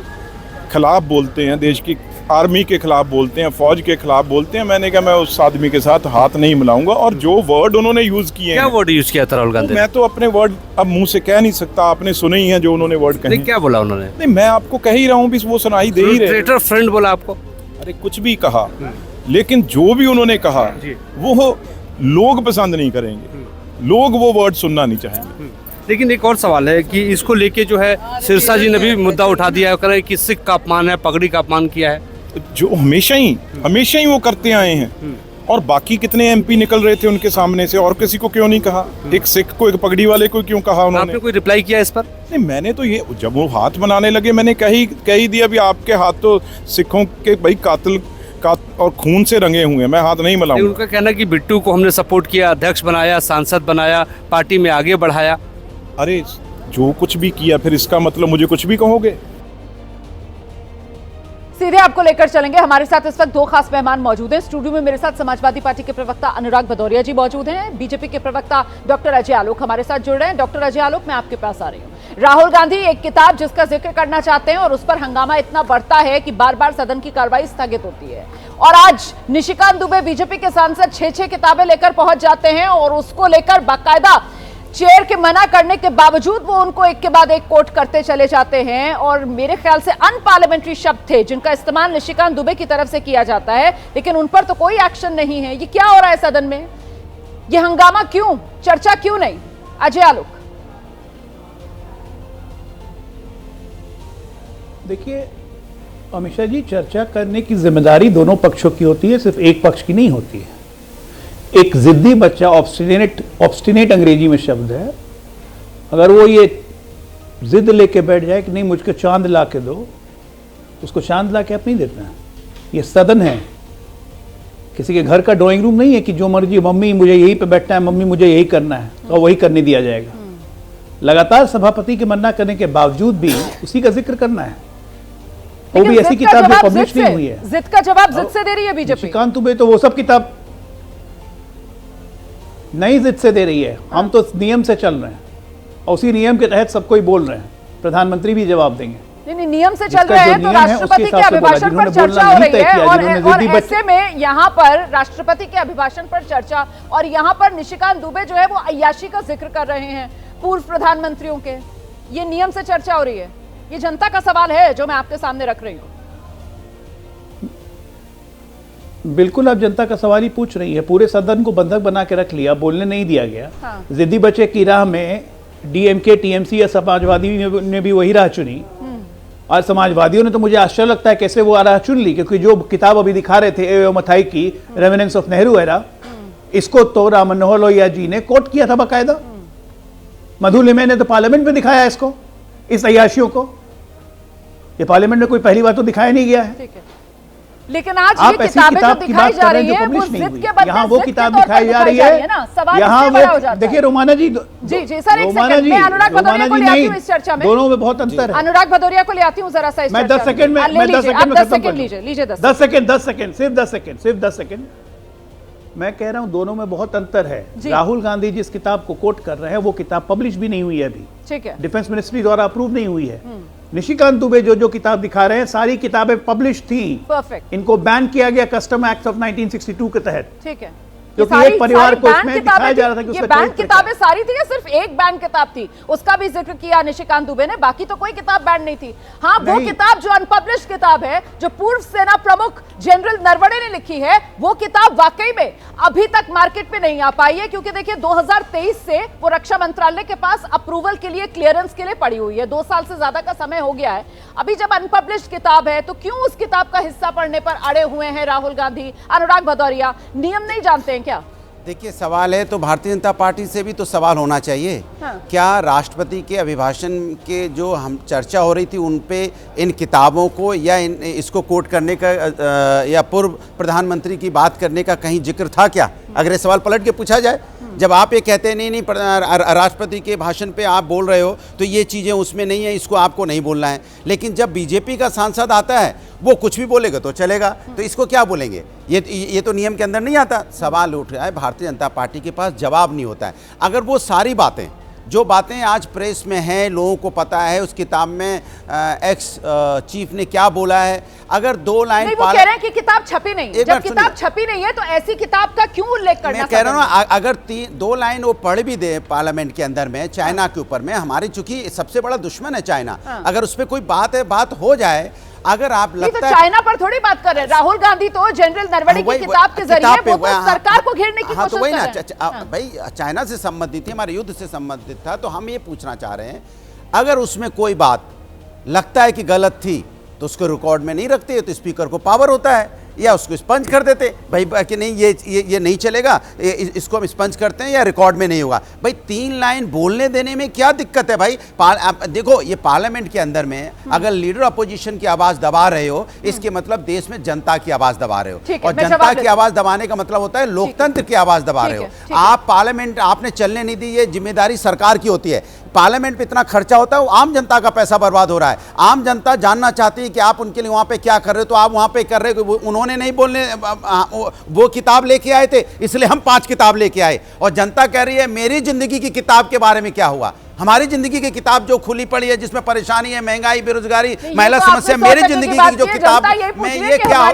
खिलाफ बोलते हैं, देश की आर्मी के खिलाफ बोलते हैं, फौज के खिलाफ बोलते हैं, मैंने कहा मैं उस आदमी के साथ हाथ नहीं मिलाऊंगा। और जो वर्ड उन्होंने यूज किए क्या वर्ड यूज किया था राहुल गांधी? मैं तो अपने वर्ड अब मुंह से कह नहीं सकता, आपने सुने ही हैं जो उन्होंने वर्ड कहे। क्या बोला उन्होंने? नहीं, मैं आपको कह ही रहा हूँ, वो सुनाई दे ही रहे। ट्रेटर फ्रेंड बोला आपको? अरे कुछ भी कहा, लेकिन जो भी उन्होंने कहा वो लोग पसंद नहीं करेंगे, लोग वो वर्ड सुनना नहीं चाहेंगे। लेकिन एक और सवाल है कि इसको लेके जो है सिरसा जी ने भी मुद्दा उठा दिया है कि सिख का अपमान है, पगड़ी का अपमान किया है, जो हमेशा ही वो करते आए हैं। और बाकी कितने एमपी निकल रहे थे उनके सामने से, और किसी को क्यों नहीं कहा? एक सिख को, एक पगड़ी वाले को क्यों कहा उन्होंने? आपने कोई रिप्लाई किया इस पर? नहीं, मैंने तो ये जब वो हाथ बनाने लगे मैंने कह ही दिया भी आपके हाथ तो सिखों के भाई कातिल और खून से रंगे हुए हैं, मैं हाथ नहीं मिलाऊंगा। उनका कहना कि बिट्टू को हमने सपोर्ट किया, अध्यक्ष बनाया, सांसद बनाया, पार्टी में आगे बढ़ाया। अरे जो कुछ भी किया फिर इसका मतलब मुझे कुछ भी कहोगे? सीधे आपको लेकर चलेंगे। हमारे साथ इस वक्त दो खास मेहमान मौजूद हैं स्टूडियो में। मेरे साथ समाजवादी पार्टी के प्रवक्ता अनुराग भदौरिया जी मौजूद हैं, बीजेपी के प्रवक्ता डॉक्टर अजय आलोक हमारे साथ जुड़ रहे हैं। डॉक्टर अजय आलोक, मैं आपके पास आ रही हूँ। राहुल गांधी एक किताब जिसका जिक्र करना चाहते हैं और उस पर हंगामा इतना बढ़ता है कि बार बार सदन की कार्रवाई स्थगित होती है। और आज निशिकांत दुबे बीजेपी के सांसद 6 किताबें लेकर पहुंच जाते हैं और उसको लेकर बाकायदा चेयर के मना करने के बावजूद वो उनको एक के बाद एक कोट करते चले जाते हैं। और मेरे ख्याल से अनपार्लियामेंट्री शब्द थे जिनका इस्तेमाल निशिकांत दुबे की तरफ से किया जाता है, लेकिन उन पर तो कोई एक्शन नहीं है। ये क्या हो रहा है सदन में? ये हंगामा क्यों? चर्चा क्यों नहीं? अजय आलोक। देखिए अमित जी, चर्चा करने की जिम्मेदारी दोनों पक्षों की होती है, सिर्फ एक पक्ष की नहीं होती है। एक जिद्दी बच्चा, ऑब्स्टिनेट अंग्रेजी में शब्द है, अगर वो ये जिद लेके बैठ जाए कि नहीं मुझको चांद ला के दो, उसको चांद ला के आप नहीं देते हैं। ये सदन है, किसी के घर का ड्राइंग रूम नहीं है कि जो मर्जी मम्मी मुझे यहीं पे बैठना है, मम्मी मुझे यही करना है तो वही करने दिया जाएगा। लगातार सभापति के मना करने के बावजूद भी उसी का जिक्र करना है। वो भी ऐसी किताब जो पब्लिश नहीं हुई है। जिद का जवाब जिद से दे रही है बीजेपी। निशिकांत दुबे तो वो सब किताब नई जिद से दे रही है। हम तो नियम से चल रहे हैं और उसी नियम के तहत सबको ही बोल रहे हैं। प्रधानमंत्री भी जवाब देंगे। नहीं, नियम से चल रहे हैं तो राष्ट्रपति के अभिभाषण पर चर्चा हो रही है और ऐसे में यहाँ पर राष्ट्रपति के अभिभाषण पर चर्चा और यहाँ पर निशिकांत दुबे जो है वो अय्याशी का जिक्र कर रहे हैं पूर्व प्रधानमंत्रियों के। ये नियम से चर्चा हो रही है। ये जनता का सवाल है जो मैं आपके सामने रख रही हूँ। बिल्कुल, आप जनता का सवाल ही पूछ रही है। पूरे सदन को बंधक बना के रख लिया, बोलने नहीं दिया गया। हाँ। जिद्दी बच्चे की राह में डीएमके, टीएमसी या समाजवादी ने भी वही राह चुनी और समाजवादियों ने तो मुझे आश्चर्य लगता है कैसे वो राह चुन ली, क्योंकि जो किताब अभी दिखा रहे थे ए मथाई की रेमिनेंस ऑफ नेहरू एरा, इसको तो राम मनोहर लोहिया जी ने कोट किया था बाकायदा। मधु लिमे ने तो पार्लियामेंट में दिखाया इसको, इस अय्याशियों को। ये पार्लियामेंट में कोई पहली बार तो दिखाया नहीं गया है। लेकिन आज ये किताबें जो दिखाई जा रही हैं वो जिद के बदले यहाँ वो किताब दिखाई जा रही है ना, सवाल यहाँ वो देखिए रोमाना जी जी सर, एक सेकंड मैं अनुराग भदौरिया को ले आती हूँ इस चर्चा में। दोनों में बहुत अंतर है। अनुराग भदौरिया को ले आती हूँ जरा सा इस मैं 10 सेकंड में 10 सेकंड लीजिए 10 सेकंड सिर्फ 10 सेकंड। मैं कह रहा हूँ दोनों में बहुत अंतर है। राहुल गांधी जिस किताब को कोट कर रहे हैं वो किताब पब्लिश भी नहीं हुई है अभी, ठीक है, डिफेंस मिनिस्ट्री द्वारा अप्रूव नहीं हुई है। निशिकांत दुबे जो किताब दिखा रहे हैं सारी किताबें पब्लिश थी। परफेक्ट। इनको बैन किया गया कस्टम एक्ट ऑफ 1962 के तहत, ठीक है। क्योंकि एक परिवार को इसमें दिखाया जा रहा था कि उसका बैन किताबें सारी थी या सिर्फ एक बैन किताब थी? उसका भी जिक्र किया निशिकांत दुबे ने, बाकी तो कोई किताब बैन नहीं थी। हाँ, वो किताब जो अनपब्लिश्ड किताब है, जो पूर्व सेना प्रमुख जनरल नरवणे ने लिखी है, वो किताब वाकई में अभी तक मार्केट में नहीं आ पाई है, क्योंकि देखिए 2023 से वो रक्षा मंत्रालय के पास अप्रूवल के लिए, क्लियरेंस के लिए पड़ी हुई है। 2 साल से ज्यादा का समय हो गया है। अभी जब अनपब्लिश्ड किताब है तो क्यों उस किताब का हिस्सा पढ़ने पर अड़े हुए हैं राहुल गांधी? अनुराग भदौरिया, नियम नहीं जानते हैं क्या? देखिए, सवाल है तो भारतीय जनता पार्टी से भी तो सवाल होना चाहिए। हाँ। क्या राष्ट्रपति के अभिभाषण के जो हम चर्चा हो रही थी उन पे इन किताबों को या इसको कोट करने का या पूर्व प्रधानमंत्री की बात करने का कहीं जिक्र था क्या? अगर ये सवाल पलट के पूछा जाए, जब आप ये कहते हैं नहीं राष्ट्रपति के भाषण पे आप बोल रहे हो तो ये चीज़ें उसमें नहीं है, इसको आपको नहीं बोलना है, लेकिन जब बीजेपी का सांसद आता है वो कुछ भी बोलेगा तो चलेगा, तो इसको क्या बोलेंगे? ये तो नियम के अंदर नहीं आता। सवाल उठ रहा है, भारतीय जनता पार्टी के पास जवाब नहीं होता है। अगर वो सारी बातें, जो बातें आज प्रेस में हैं, लोगों को पता है उस किताब में एक्स चीफ ने क्या बोला है, अगर 2 लाइन नहीं, वो कह रहे हैं कि किताब छपी नहीं है। जब किताब छपी नहीं है तो ऐसी किताब का क्यों उल्लेख करना? मैं कह रहा हूँ अगर 2 लाइन वो पढ़ भी दे पार्लियामेंट के अंदर में चाइना के ऊपर में, हमारी चूंकि सबसे बड़ा दुश्मन है चाइना, अगर उस पर कोई बात हो जाए, अगर आप लगता है चाइना पर थोड़ी बात कर रहे हैं। राहुल गांधी तो जनरल नरवणे की किताब के जरिए वो तो सरकार को घेरने की कोशिश कर रहे हैं। भाई चाइना से संबंधित थी, हमारे युद्ध से संबंधित था, तो हम ये पूछना चाह रहे हैं, अगर उसमें कोई बात लगता है कि गलत थी तो उसको रिकॉर्ड में नहीं रखते, तो स्पीकर को पावर होता है, या उसको स्पंज कर देते भाई कि नहीं ये नहीं चलेगा, इसको हम स्पंज करते हैं या रिकॉर्ड में नहीं होगा। भाई 3 लाइन बोलने देने में क्या दिक्कत है भाई? देखो, ये पार्लियामेंट के अंदर में अगर लीडर अपोजिशन की आवाज दबा रहे हो, इसके मतलब देश में जनता की आवाज दबा रहे हो, और जनता की आवाज दबाने का मतलब होता है लोकतंत्र की आवाज दबा रहे हो। आप पार्लियामेंट आपने चलने नहीं दी, ये जिम्मेदारी सरकार की होती है। पार्लियामेंट पे इतना खर्चा होता है, वो आम जनता का पैसा बर्बाद हो रहा है। आम जनता जानना चाहती है कि आप उनके लिए वहां पे क्या कर रहे हो, तो आप वहां पे कर रहे हो। उन्होंने नहीं बोलने, वो किताब लेके आए थे, इसलिए हम 5 किताब लेके आए, और जनता कह रही है मेरी जिंदगी की किताब के बारे में क्या हुआ? हमारी जिंदगी की किताब जो खुली पड़ी है, जिसमें परेशानी है, महंगाई, बेरोजगारी, महिला समस्या, मेरी जिंदगी की जो किताब में ये क्या,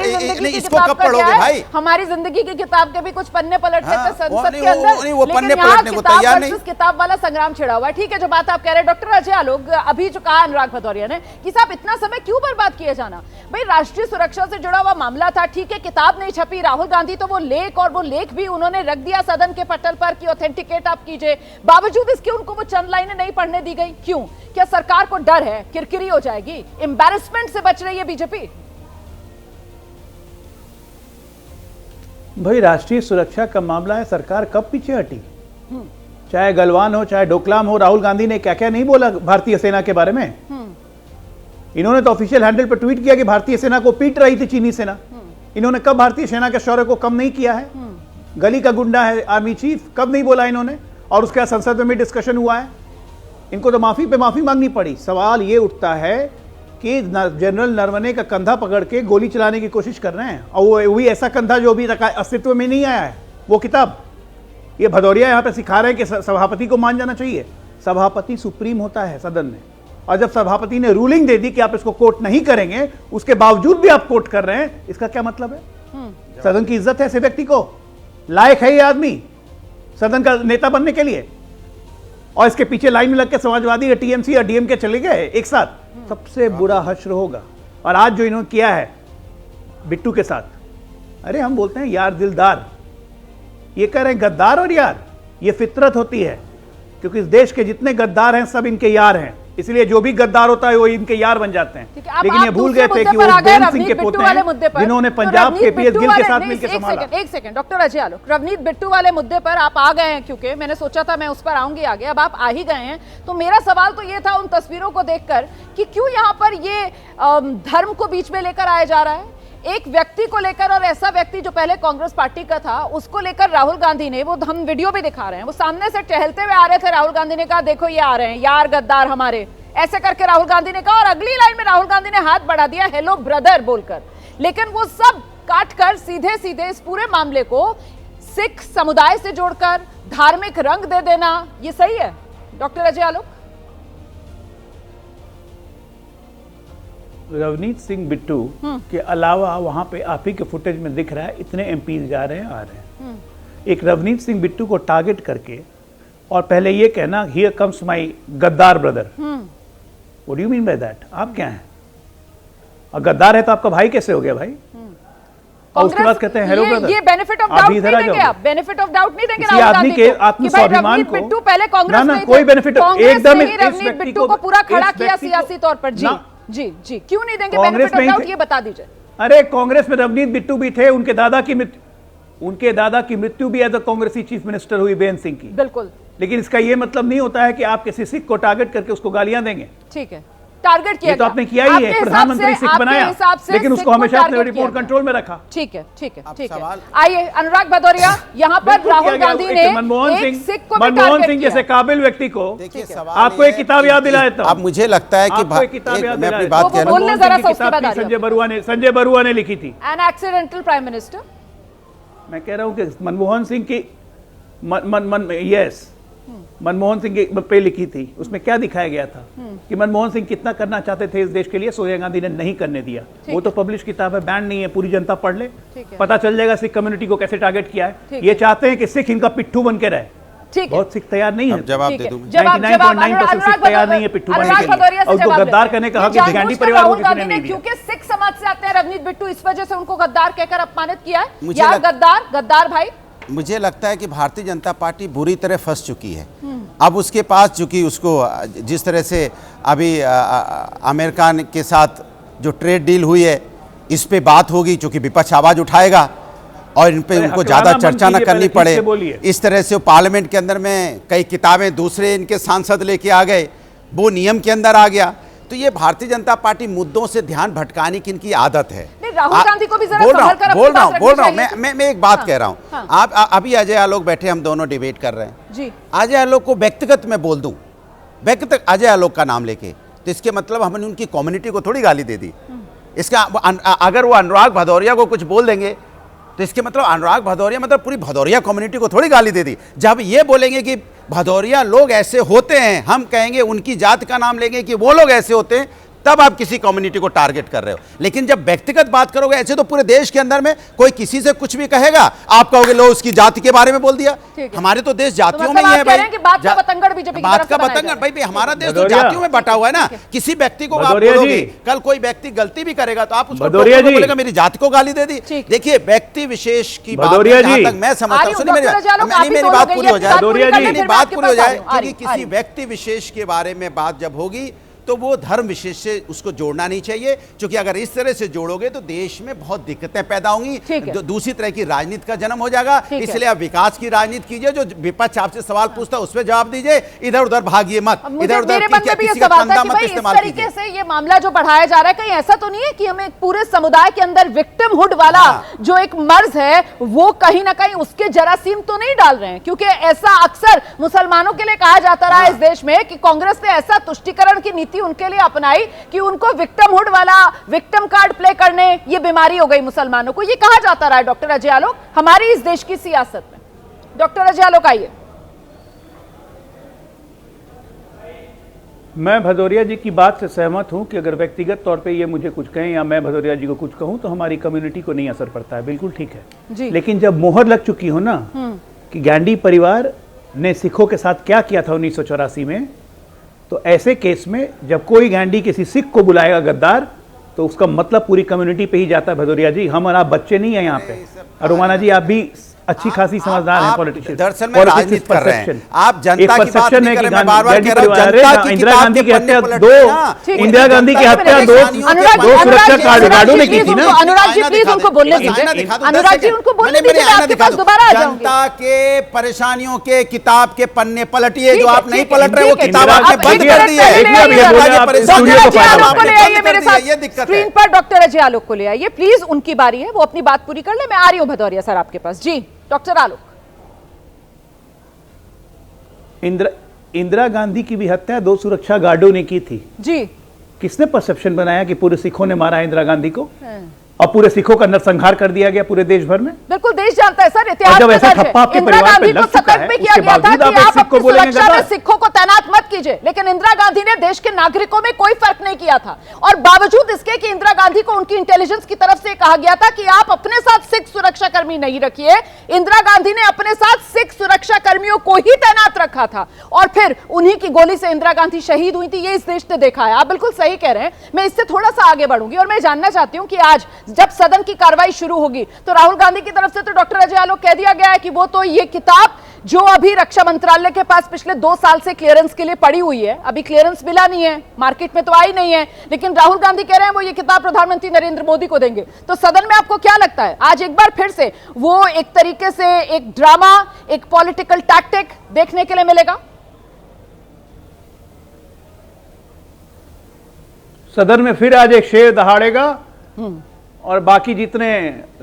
इसको कब पढ़ोगे भाई? हमारी जिंदगी की किताब के भी कुछ पन्ने पलटने थे संसद के अंदर, वो पन्ने पलटने को तैयार नहीं। किताब वाला संग्राम छिड़ा हुआ है। ठीक है, जो बात आप कह रहे हैं डॉक्टर अजय आलोक, अभी जो कहा अनुराग भदौरिया ने कि साहब इतना समय क्यों बर्बाद किया जाना? भाई राष्ट्रीय सुरक्षा से जुड़ा हुआ मामला था, ठीक है, किताब नहीं छपी, राहुल गांधी तो वो लेख भी उन्होंने रख दिया सदन के पटल पर कि ऑथेंटिकेट आप कीजिए, बावजूद इसके उनको वो चंद लाइनें नहीं पढ़ने दी गई। क्यों? क्या सरकार को डर है किरकिरी हो जाएगी? एम्बैरेसमेंट से बच रही है बीजेपी? भाई राष्ट्रीय सुरक्षा का मामला है, सरकार कब पीछे हटी? चाहे गलवान हो, चाहे डोकलाम हो, राहुल गांधी ने क्या क्या नहीं बोला भारतीय सेना के बारे में। इन्होंने तो ऑफिशियल हैंडल पर ट्वीट किया कि भारतीय सेना को पीट रही थी चीनी सेना। इन्होंने कब भारतीय सेना के शौर्य को कम नहीं किया है? गली का गुंडा है आर्मी चीफ, कब नहीं बोला इन्होंने? और उसके बाद संसद में भी डिस्कशन हुआ है, इनको तो माफी पे माफी मांगनी पड़ी। सवाल ये उठता है कि जनरल नरवणे का कंधा पकड़ के गोली चलाने की कोशिश कर रहे हैं, और वो भी ऐसा कंधा जो अभी तक अस्तित्व में नहीं आया है। वो किताब ये भदौरिया यहाँ पे सिखा रहे हैं कि सभापति को मान जाना चाहिए। सभापति सुप्रीम होता है सदन में, और जब सभापति ने रूलिंग दे दी कि आप इसको कोर्ट नहीं करेंगे, उसके बावजूद भी आप कोर्ट कर रहे हैं, इसका क्या मतलब है? सदन की इज्जत है ऐसे व्यक्ति को? लायक है ये आदमी सदन का नेता बनने के लिए? और इसके पीछे लाइन में लग के समाजवादी या टीएमसी या डीएमके चले गए एक साथ, सबसे बुरा हश्र होगा। और आज जो इन्होंने किया है बिट्टू के साथ, अरे हम बोलते हैं यार दिलदार, ये कह रहे हैं गद्दार। और यार ये फितरत होती है, क्योंकि इस देश के जितने गद्दार हैं सब इनके यार हैं, इसलिए जो भी गद्दार होता है वो इनके यार बन जाते हैं। लेकिन ये भूल गए थे कि वो बेन सिंह के पोते हैं जिन्होंने पंजाब के पीएस गिल के साथ मिलकर संभाला। एक सेकंड डॉक्टर अजय आलोक, रवनीत बिट्टू वाले मुद्दे पर आप आ गए हैं, क्योंकि मैंने सोचा था मैं उस पर आऊंगी आगे, अब आप आ ही गए हैं। तो मेरा सवाल तो ये था उन तस्वीरों को देखकर कि क्यों यहाँ पर ये धर्म को बीच में लेकर आया जा रहा है, एक व्यक्ति को लेकर, और ऐसा व्यक्ति जो पहले कांग्रेस पार्टी का था उसको लेकर राहुल गांधी ने, वो हम वीडियो भी दिखा रहे हैं, वो सामने से टहलते हुए आ रहे थे, राहुल गांधी ने कहा देखो ये आ रहे हैं यार गद्दार हमारे, ऐसे करके राहुल गांधी ने कहा, और अगली लाइन में राहुल गांधी ने हाथ बढ़ा दिया हेलो ब्रदर बोलकर। लेकिन वो सब काटकर सीधे सीधे इस पूरे मामले को सिख समुदाय से जोड़कर धार्मिक रंग दे देना, ये सही है डॉक्टर अजय आलोक? रवनीत सिंह बिट्टू के अलावा वहां पे आप ही के फुटेज में दिख रहा है इतने एमपी जा रहे हैं आ रहे हैं। एक रवनीत सिंह बिट्टू को टारगेट करके और पहले ये कहना हियर कम्स माय गद्दार brother, what do you mean by that? आप क्या हैं? और गद्दार है तो आपका भाई कैसे हो गया भाई? और उसके बाद कहते हैं हेलो ब्रदर। ये बेनिफिट ऑफ डाउट नहीं देंगे आप? बेनिफिट ऑफ डाउट नहीं देंगे राहुल आदमी गांधी के को? आत्मस्वाभिमान को बिट्टू पहले कांग्रेस में कोई बेनिफिट एकदम रवनीत बिट्टू को पूरा खड़ा किया सियासी तौर पर। जी जी जी, क्यों नहीं देंगे बेनिफिट ऑफ डाउट, ये बता दीजिए। अरे कांग्रेस में रवनीत बिट्टू भी थे, उनके दादा की मृत्यु भी एज अ कांग्रेसी चीफ मिनिस्टर हुई बेन सिंह की। बिल्कुल। लेकिन इसका यह मतलब नहीं होता है कि आप किसी सिख को टारगेट करके उसको गालियां देंगे। ठीक है, टारगेट किया तो आपने किया ही है, प्रधानमंत्री सिख बनाया, लेकिन उसको हमेशा अपने रिपोर्ट कंट्रोल में रखा। ठीक है ठीक है ठीक है। आइए अनुराग भदौरिया, यहाँ पर राहुल गांधी ने एक सिख को भी मनमोहन सिंह जैसे काबिल व्यक्ति को, आपको एक किताब याद दिला देता हूं। अब मुझे लगता है कि मैं अपनी बात कह रहा हूं, संजय बरुआ ने लिखी थी, एन एक्सीडेंटल प्राइम मिनिस्टर। मैं कह रहा हूं कि मनमोहन सिंह की मनमोहन सिंह पे लिखी थी। उसमें क्या दिखाया गया था कि मनमोहन सिंह कितना करना चाहते थे इस देश के लिए, सोनिया गांधी ने नहीं करने दिया। वो तो पब्लिश किताब है, बैंड नहीं है, पूरी जनता पढ़ ले, पता चल जाएगा सिख कम्युनिटी को कैसे टारगेट किया है। ये चाहते हैं कि सिख इनका पिट्ठू बन के रहे। बहुत सिख तैयार नहीं है। जवाब दे दूं, 99.9% सिख तैयार नहीं है पिट्ठू बनने के लिए। और उनको गद्दार कहने कहा कि गांधी परिवार को किसी ने नहीं दिया। क्योंकि सिख समाज से आते हैं रवनीत बिट्टू, इस वजह से उनको गद्दार कहकर अपमानित किया है। यार गद्दार भाई, मुझे लगता है कि भारतीय जनता पार्टी बुरी तरह फंस चुकी है। अब उसके पास चूंकि उसको जिस तरह से अभी अमेरिका के साथ जो ट्रेड डील हुई है, इस पे बात होगी, चूंकि विपक्ष आवाज उठाएगा और इन पे उनको ज़्यादा चर्चा न करनी पड़े, इस तरह से पार्लियामेंट के अंदर में कई किताबें दूसरे इनके सांसद लेके आ गए, वो नियम के अंदर आ गया। तो ये भारतीय जनता पार्टी मुद्दों से ध्यान भटकाने की इनकी आदत है। राहुल गांधी को भी जरा बोल रहा हूँ मैं एक बात कह रहा हूँ। हाँ। आप अभी अजय आलोक बैठे, हम दोनों डिबेट कर रहे हैं जी। अजय आलोक को व्यक्तिगत में बोल दूं, व्यक्तिगत अजय आलोक का नाम लेके, तो इसके मतलब हमने उनकी कम्युनिटी को थोड़ी गाली दे दी। इसका अगर वो अनुराग भदौरिया को कुछ बोल देंगे तो इसके मतलब अनुराग भदौरिया मतलब पूरी भदौरिया कम्युनिटी को थोड़ी गाली दे दी। जब ये बोलेंगे कि भदौरिया लोग ऐसे होते हैं, हम कहेंगे उनकी जात का नाम लेंगे कि वो लोग ऐसे होते हैं, तब आप किसी कम्युनिटी को टारगेट कर रहे हो। लेकिन जब व्यक्तिगत बात करोगे, ऐसे तो पूरे देश के अंदर में कोई किसी से कुछ भी कहेगा, आप कहोगे लो उसकी जाति के बारे में बोल दिया। हमारे तो देश जातियों में ही है भाई, बात का बतंगड़ बीजेपी की तरफ से बनाया जा रहा है। भाई हमारा देश तो जातियों में बटा हुआ है ना। किसी व्यक्ति को आप बोलोगे, कल कोई व्यक्ति गलती भी करेगा तो आप उसको बोलेगा मेरी जाति को गाली दे दी। देखिए व्यक्ति विशेष की बात जहां तक मैं समझता हूं, सुनिए मेरी बात पूरी हो जाए, बात पूरी हो जाए, क्योंकि किसी व्यक्ति विशेष के बारे में बात जब होगी तो वो धर्म विशेष से उसको जोड़ना नहीं चाहिए, क्योंकि अगर इस तरह से जोड़ोगे तो देश में बहुत दिक्कतें पैदा होंगी, दूसरी तरह की राजनीति का जन्म हो जाएगा। इसलिए आप विकास की राजनीति कीजिए, जो विपक्ष आपसे सवाल पूछता है उस पर जवाब दीजिए, इधर उधर भागिए मत, इधर उधर किसी का फंदा मत इस्तेमाल कीजिए। इस तरीके से ये मामला जो बढ़ाया जा रहा है, कहीं ऐसा तो नहीं है कि हमें पूरे समुदाय के अंदर विक्टिमहुड वाला जो एक मर्ज है वो कहीं ना कहीं उसके जरासीम तो नहीं डाल रहे हैं? क्योंकि ऐसा अक्सर मुसलमानों के लिए कहा जाता रहा है इस देश में कि कांग्रेस ने ऐसा तुष्टीकरण की नीति उनके लिए अपनाई कि उनको विक्टिमहुड वाला विक्टिम कार्ड प्ले करने ये बीमारी हो गई मुसलमानों को, ये कहा जाता रहा है। डॉक्टर अजय आलोक, हमारी इस देश की सियासत में, डॉक्टर अजय आलोक आइए। मैं भदौरिया जी की बात से सहमत हूं कि अगर व्यक्तिगत तौर पे ये मुझे कुछ कहें या मैं भदौरिया जी को कुछ कहूं तो हमारी कम्युनिटी को नहीं असर पड़ता है, बिल्कुल ठीक है। लेकिन जब मोहर लग चुकी हो ना कि गांधी परिवार ने सिखों के साथ क्या किया था 1984 में, तो ऐसे केस में जब कोई गांधी किसी सिख को बुलाएगा गद्दार, तो उसका मतलब पूरी कम्युनिटी पे ही जाता है। भदौरिया जी, हम और आप बच्चे नहीं हैं यहाँ पे, और रोमाना जी आप भी अच्छी खासी समझदार हैं पॉलिटिशियन। दरअसल में राजनीति कर रहे हैं आप, जनता की बात नहीं कर रहे, मैं बार-बार कह रहा हूं, जनता की इंदिरा गांधी की हत्या इंदिरा गांधी की हत्या दो सुरक्षा गार्डों ने की थी ना। अनुराग जी प्लीज उनको बोलने दीजिए, अनुराग जी उनको बोलने दीजिए, मैं आपके पास दोबारा आ जाऊंगी। जनता के परेशानियों के किताब के पन्ने पलटिए, जो आप नहीं पलट रहे वो किताब आपने बंद कर दी है। ये दिक्कत है। स्क्रीन पर डॉक्टर अजय आलोक को ले आइए प्लीज, उनकी बारी है, वो अपनी बात पूरी कर ले। मैं आ रही हूं भदौरिया सर आपके पास। जी डॉक्टर आलोक, इंदिरा गांधी की भी हत्या दो सुरक्षा गार्डों ने की थी जी। किसने परसेप्शन बनाया कि पूरे सिखों ने मारा इंदिरा गांधी को? और पूरे सिखों का नरसंहार कर दिया गया पूरे देश भर में। बिल्कुल देश जानता है सर, इतिहास और जब में ऐसा दर्ज है। ठप्पा आपके इंदिरा परिवार पे गांधी को लग चुका सतर्क है, भी उसके किया गया था बावजूद कि आप एक आप सिख को अपनी बोलेंगे सुरक्षा में गद्दार। सिखों को तैनात मत कीजिए, लेकिन इंदिरा गांधी ने देश के नागरिकों में कोई फर्क नहीं किया था। और बावजूद इसके कि इंदिरा गांधी को उनकी इंटेलिजेंस की तरफ से कहा गया था कि आप अपने साथ सिख सुरक्षा कर्मी नहीं रखिए, इंदिरा गांधी ने अपने साथ सिख सुरक्षा कर्मियों को ही तैनात रखा था और फिर उन्हीं की गोली से इंदिरा गांधी शहीद हुई थी। ये इस देश ने देखा है। आप बिल्कुल सही कह रहे हैं। मैं इससे थोड़ा सा आगे बढ़ूंगी और मैं जानना चाहती हूं कि आज जब सदन की कार्रवाई शुरू होगी तो राहुल गांधी की तरफ से तो डॉक्टर अजय आलोक कह दिया गया है कि वो तो ये किताब जो अभी रक्षा मंत्रालय के पास पिछले 2 साल से क्लियरेंस के लिए पड़ी हुई है, अभी क्लियरेंस मिला नहीं है, मार्केट में तो आई नहीं है, लेकिन राहुल गांधी कह रहे हैं वो ये किताब प्रधानमंत्री नरेंद्र मोदी को देंगे। तो सदन में आपको क्या लगता है आज एक बार फिर से वो एक तरीके से एक ड्रामा, एक पॉलिटिकल टैक्टिक देखने के लिए मिलेगा? सदन में फिर आज एक शेर दहाड़ेगा और बाकी जितने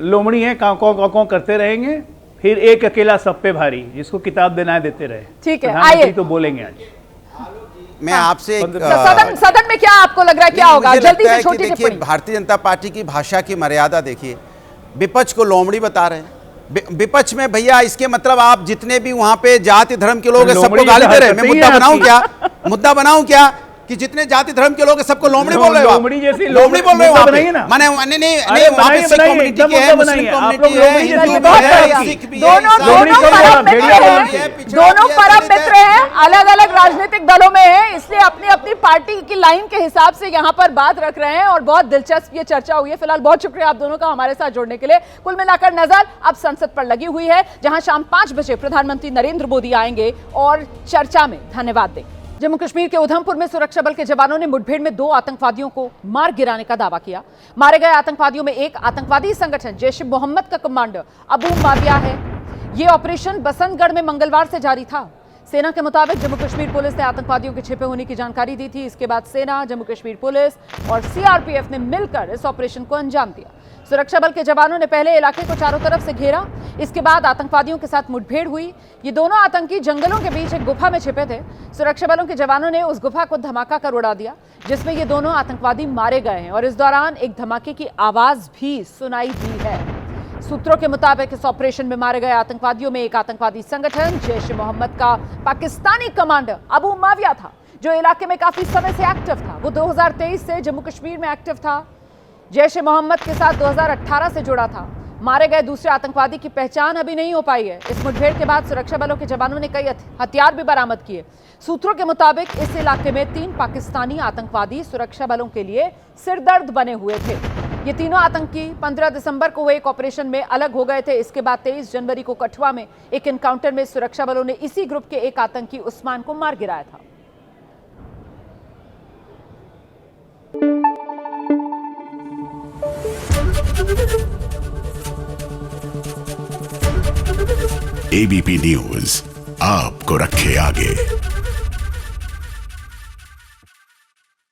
लोमड़ी हैं कांकों करते रहेंगे, फिर एक अकेला सब पे भारी, जिसको किताब देना है देते रहे। ठीक है, प्रधानमंत्री आइए तो बोलेंगे आज। मैं आपसे सदन में क्या आपको लग रहा है क्या होगा? मुझे जल्दी लगता से है कि छोटी देखिए टिप्पणी। भारतीय जनता पार्टी की भाषा की मर्यादा देखिए, विपक्ष को लोमड़ी बता रहे हैं। विपक्ष में भैया इसके मतलब आप जितने भी वहां पे जाति धर्म के लोग हैं सबको गाली दे रहे हैं। मैं मुद्दा बनाऊं क्या? मुद्दा बनाऊं क्या कि जितने जाति धर्म के लोग हैं सबको लोमड़ी बोल रहे हो? लोमड़ी जैसी लोमड़ी बोल रहे हो वहां पे? ना। माने नहीं वहां पे सिख कम्युनिटी के हैं, मुस्लिम कम्युनिटी है, हिंदू भी है, सिख भी है, दोनों परम मित्र हैं, अलग अलग राजनीतिक दलों में हैं, इसलिए अपनी अपनी पार्टी की लाइन के हिसाब से यहां पर बात रख रहे हैं और बहुत दिलचस्प ये चर्चा हुई है। फिलहाल बहुत शुक्रिया आप दोनों का हमारे साथ जुड़ने के लिए। कुल मिलाकर नजर अब संसद पर लगी हुई है, जहां शाम 5 बजे प्रधानमंत्री नरेंद्र मोदी आएंगे और चर्चा में धन्यवाद देंगे। जम्मू कश्मीर के उधमपुर में सुरक्षा बल के जवानों ने मुठभेड़ में 2 आतंकवादियों को मार गिराने का दावा किया। मारे गए आतंकवादियों में एक आतंकवादी संगठन जैश-ए-मोहम्मद का कमांडर अबू माविया है। यह ऑपरेशन बसंतगढ़ में मंगलवार से जारी था। सेना के मुताबिक जम्मू कश्मीर पुलिस ने आतंकवादियों के छिपे होने की जानकारी दी थी। इसके बाद सेना, जम्मू कश्मीर पुलिस और सीआरपीएफ ने मिलकर इस ऑपरेशन को अंजाम दिया। सुरक्षा बल के जवानों ने पहले इलाके को चारों तरफ से घेरा, इसके बाद आतंकवादियों के साथ मुठभेड़ हुई। ये दोनों आतंकी जंगलों के बीच एक गुफा में छिपे थे। सुरक्षा बलों के जवानों ने उस गुफा को धमाका कर उड़ा दिया, जिसमें ये दोनों आतंकवादी मारे गए हैं और इस दौरान एक धमाके की आवाज भी सुनाई दी है। सूत्रों के मुताबिक इस ऑपरेशन में मारे गए आतंकवादियों में एक आतंकवादी संगठन जैश-ए-मोहम्मद का पाकिस्तानी कमांडर अबू माविया था, जो इलाके में काफी समय से एक्टिव था। वो 2023 से जम्मू कश्मीर में एक्टिव था। जैश-ए-मोहम्मद के साथ 2018 से जुड़ा था। मारे गए दूसरे आतंकवादी की पहचान अभी नहीं हो पाई है। इस मुठभेड़ के बाद सुरक्षा बलों के जवानों ने कई हथियार भी बरामद किए। सूत्रों के मुताबिक इस इलाके में 3 पाकिस्तानी आतंकवादी सुरक्षा बलों के लिए सिरदर्द बने हुए थे। ये तीनों आतंकी 15 दिसंबर को हुए एक ऑपरेशन में अलग हो गए थे। इसके बाद 23 जनवरी को कठुआ में एक एनकाउंटर में सुरक्षा बलों ने इसी ग्रुप के एक आतंकी उस्मान को मार गिराया था। एबीपी न्यूज आपको रखे आगे।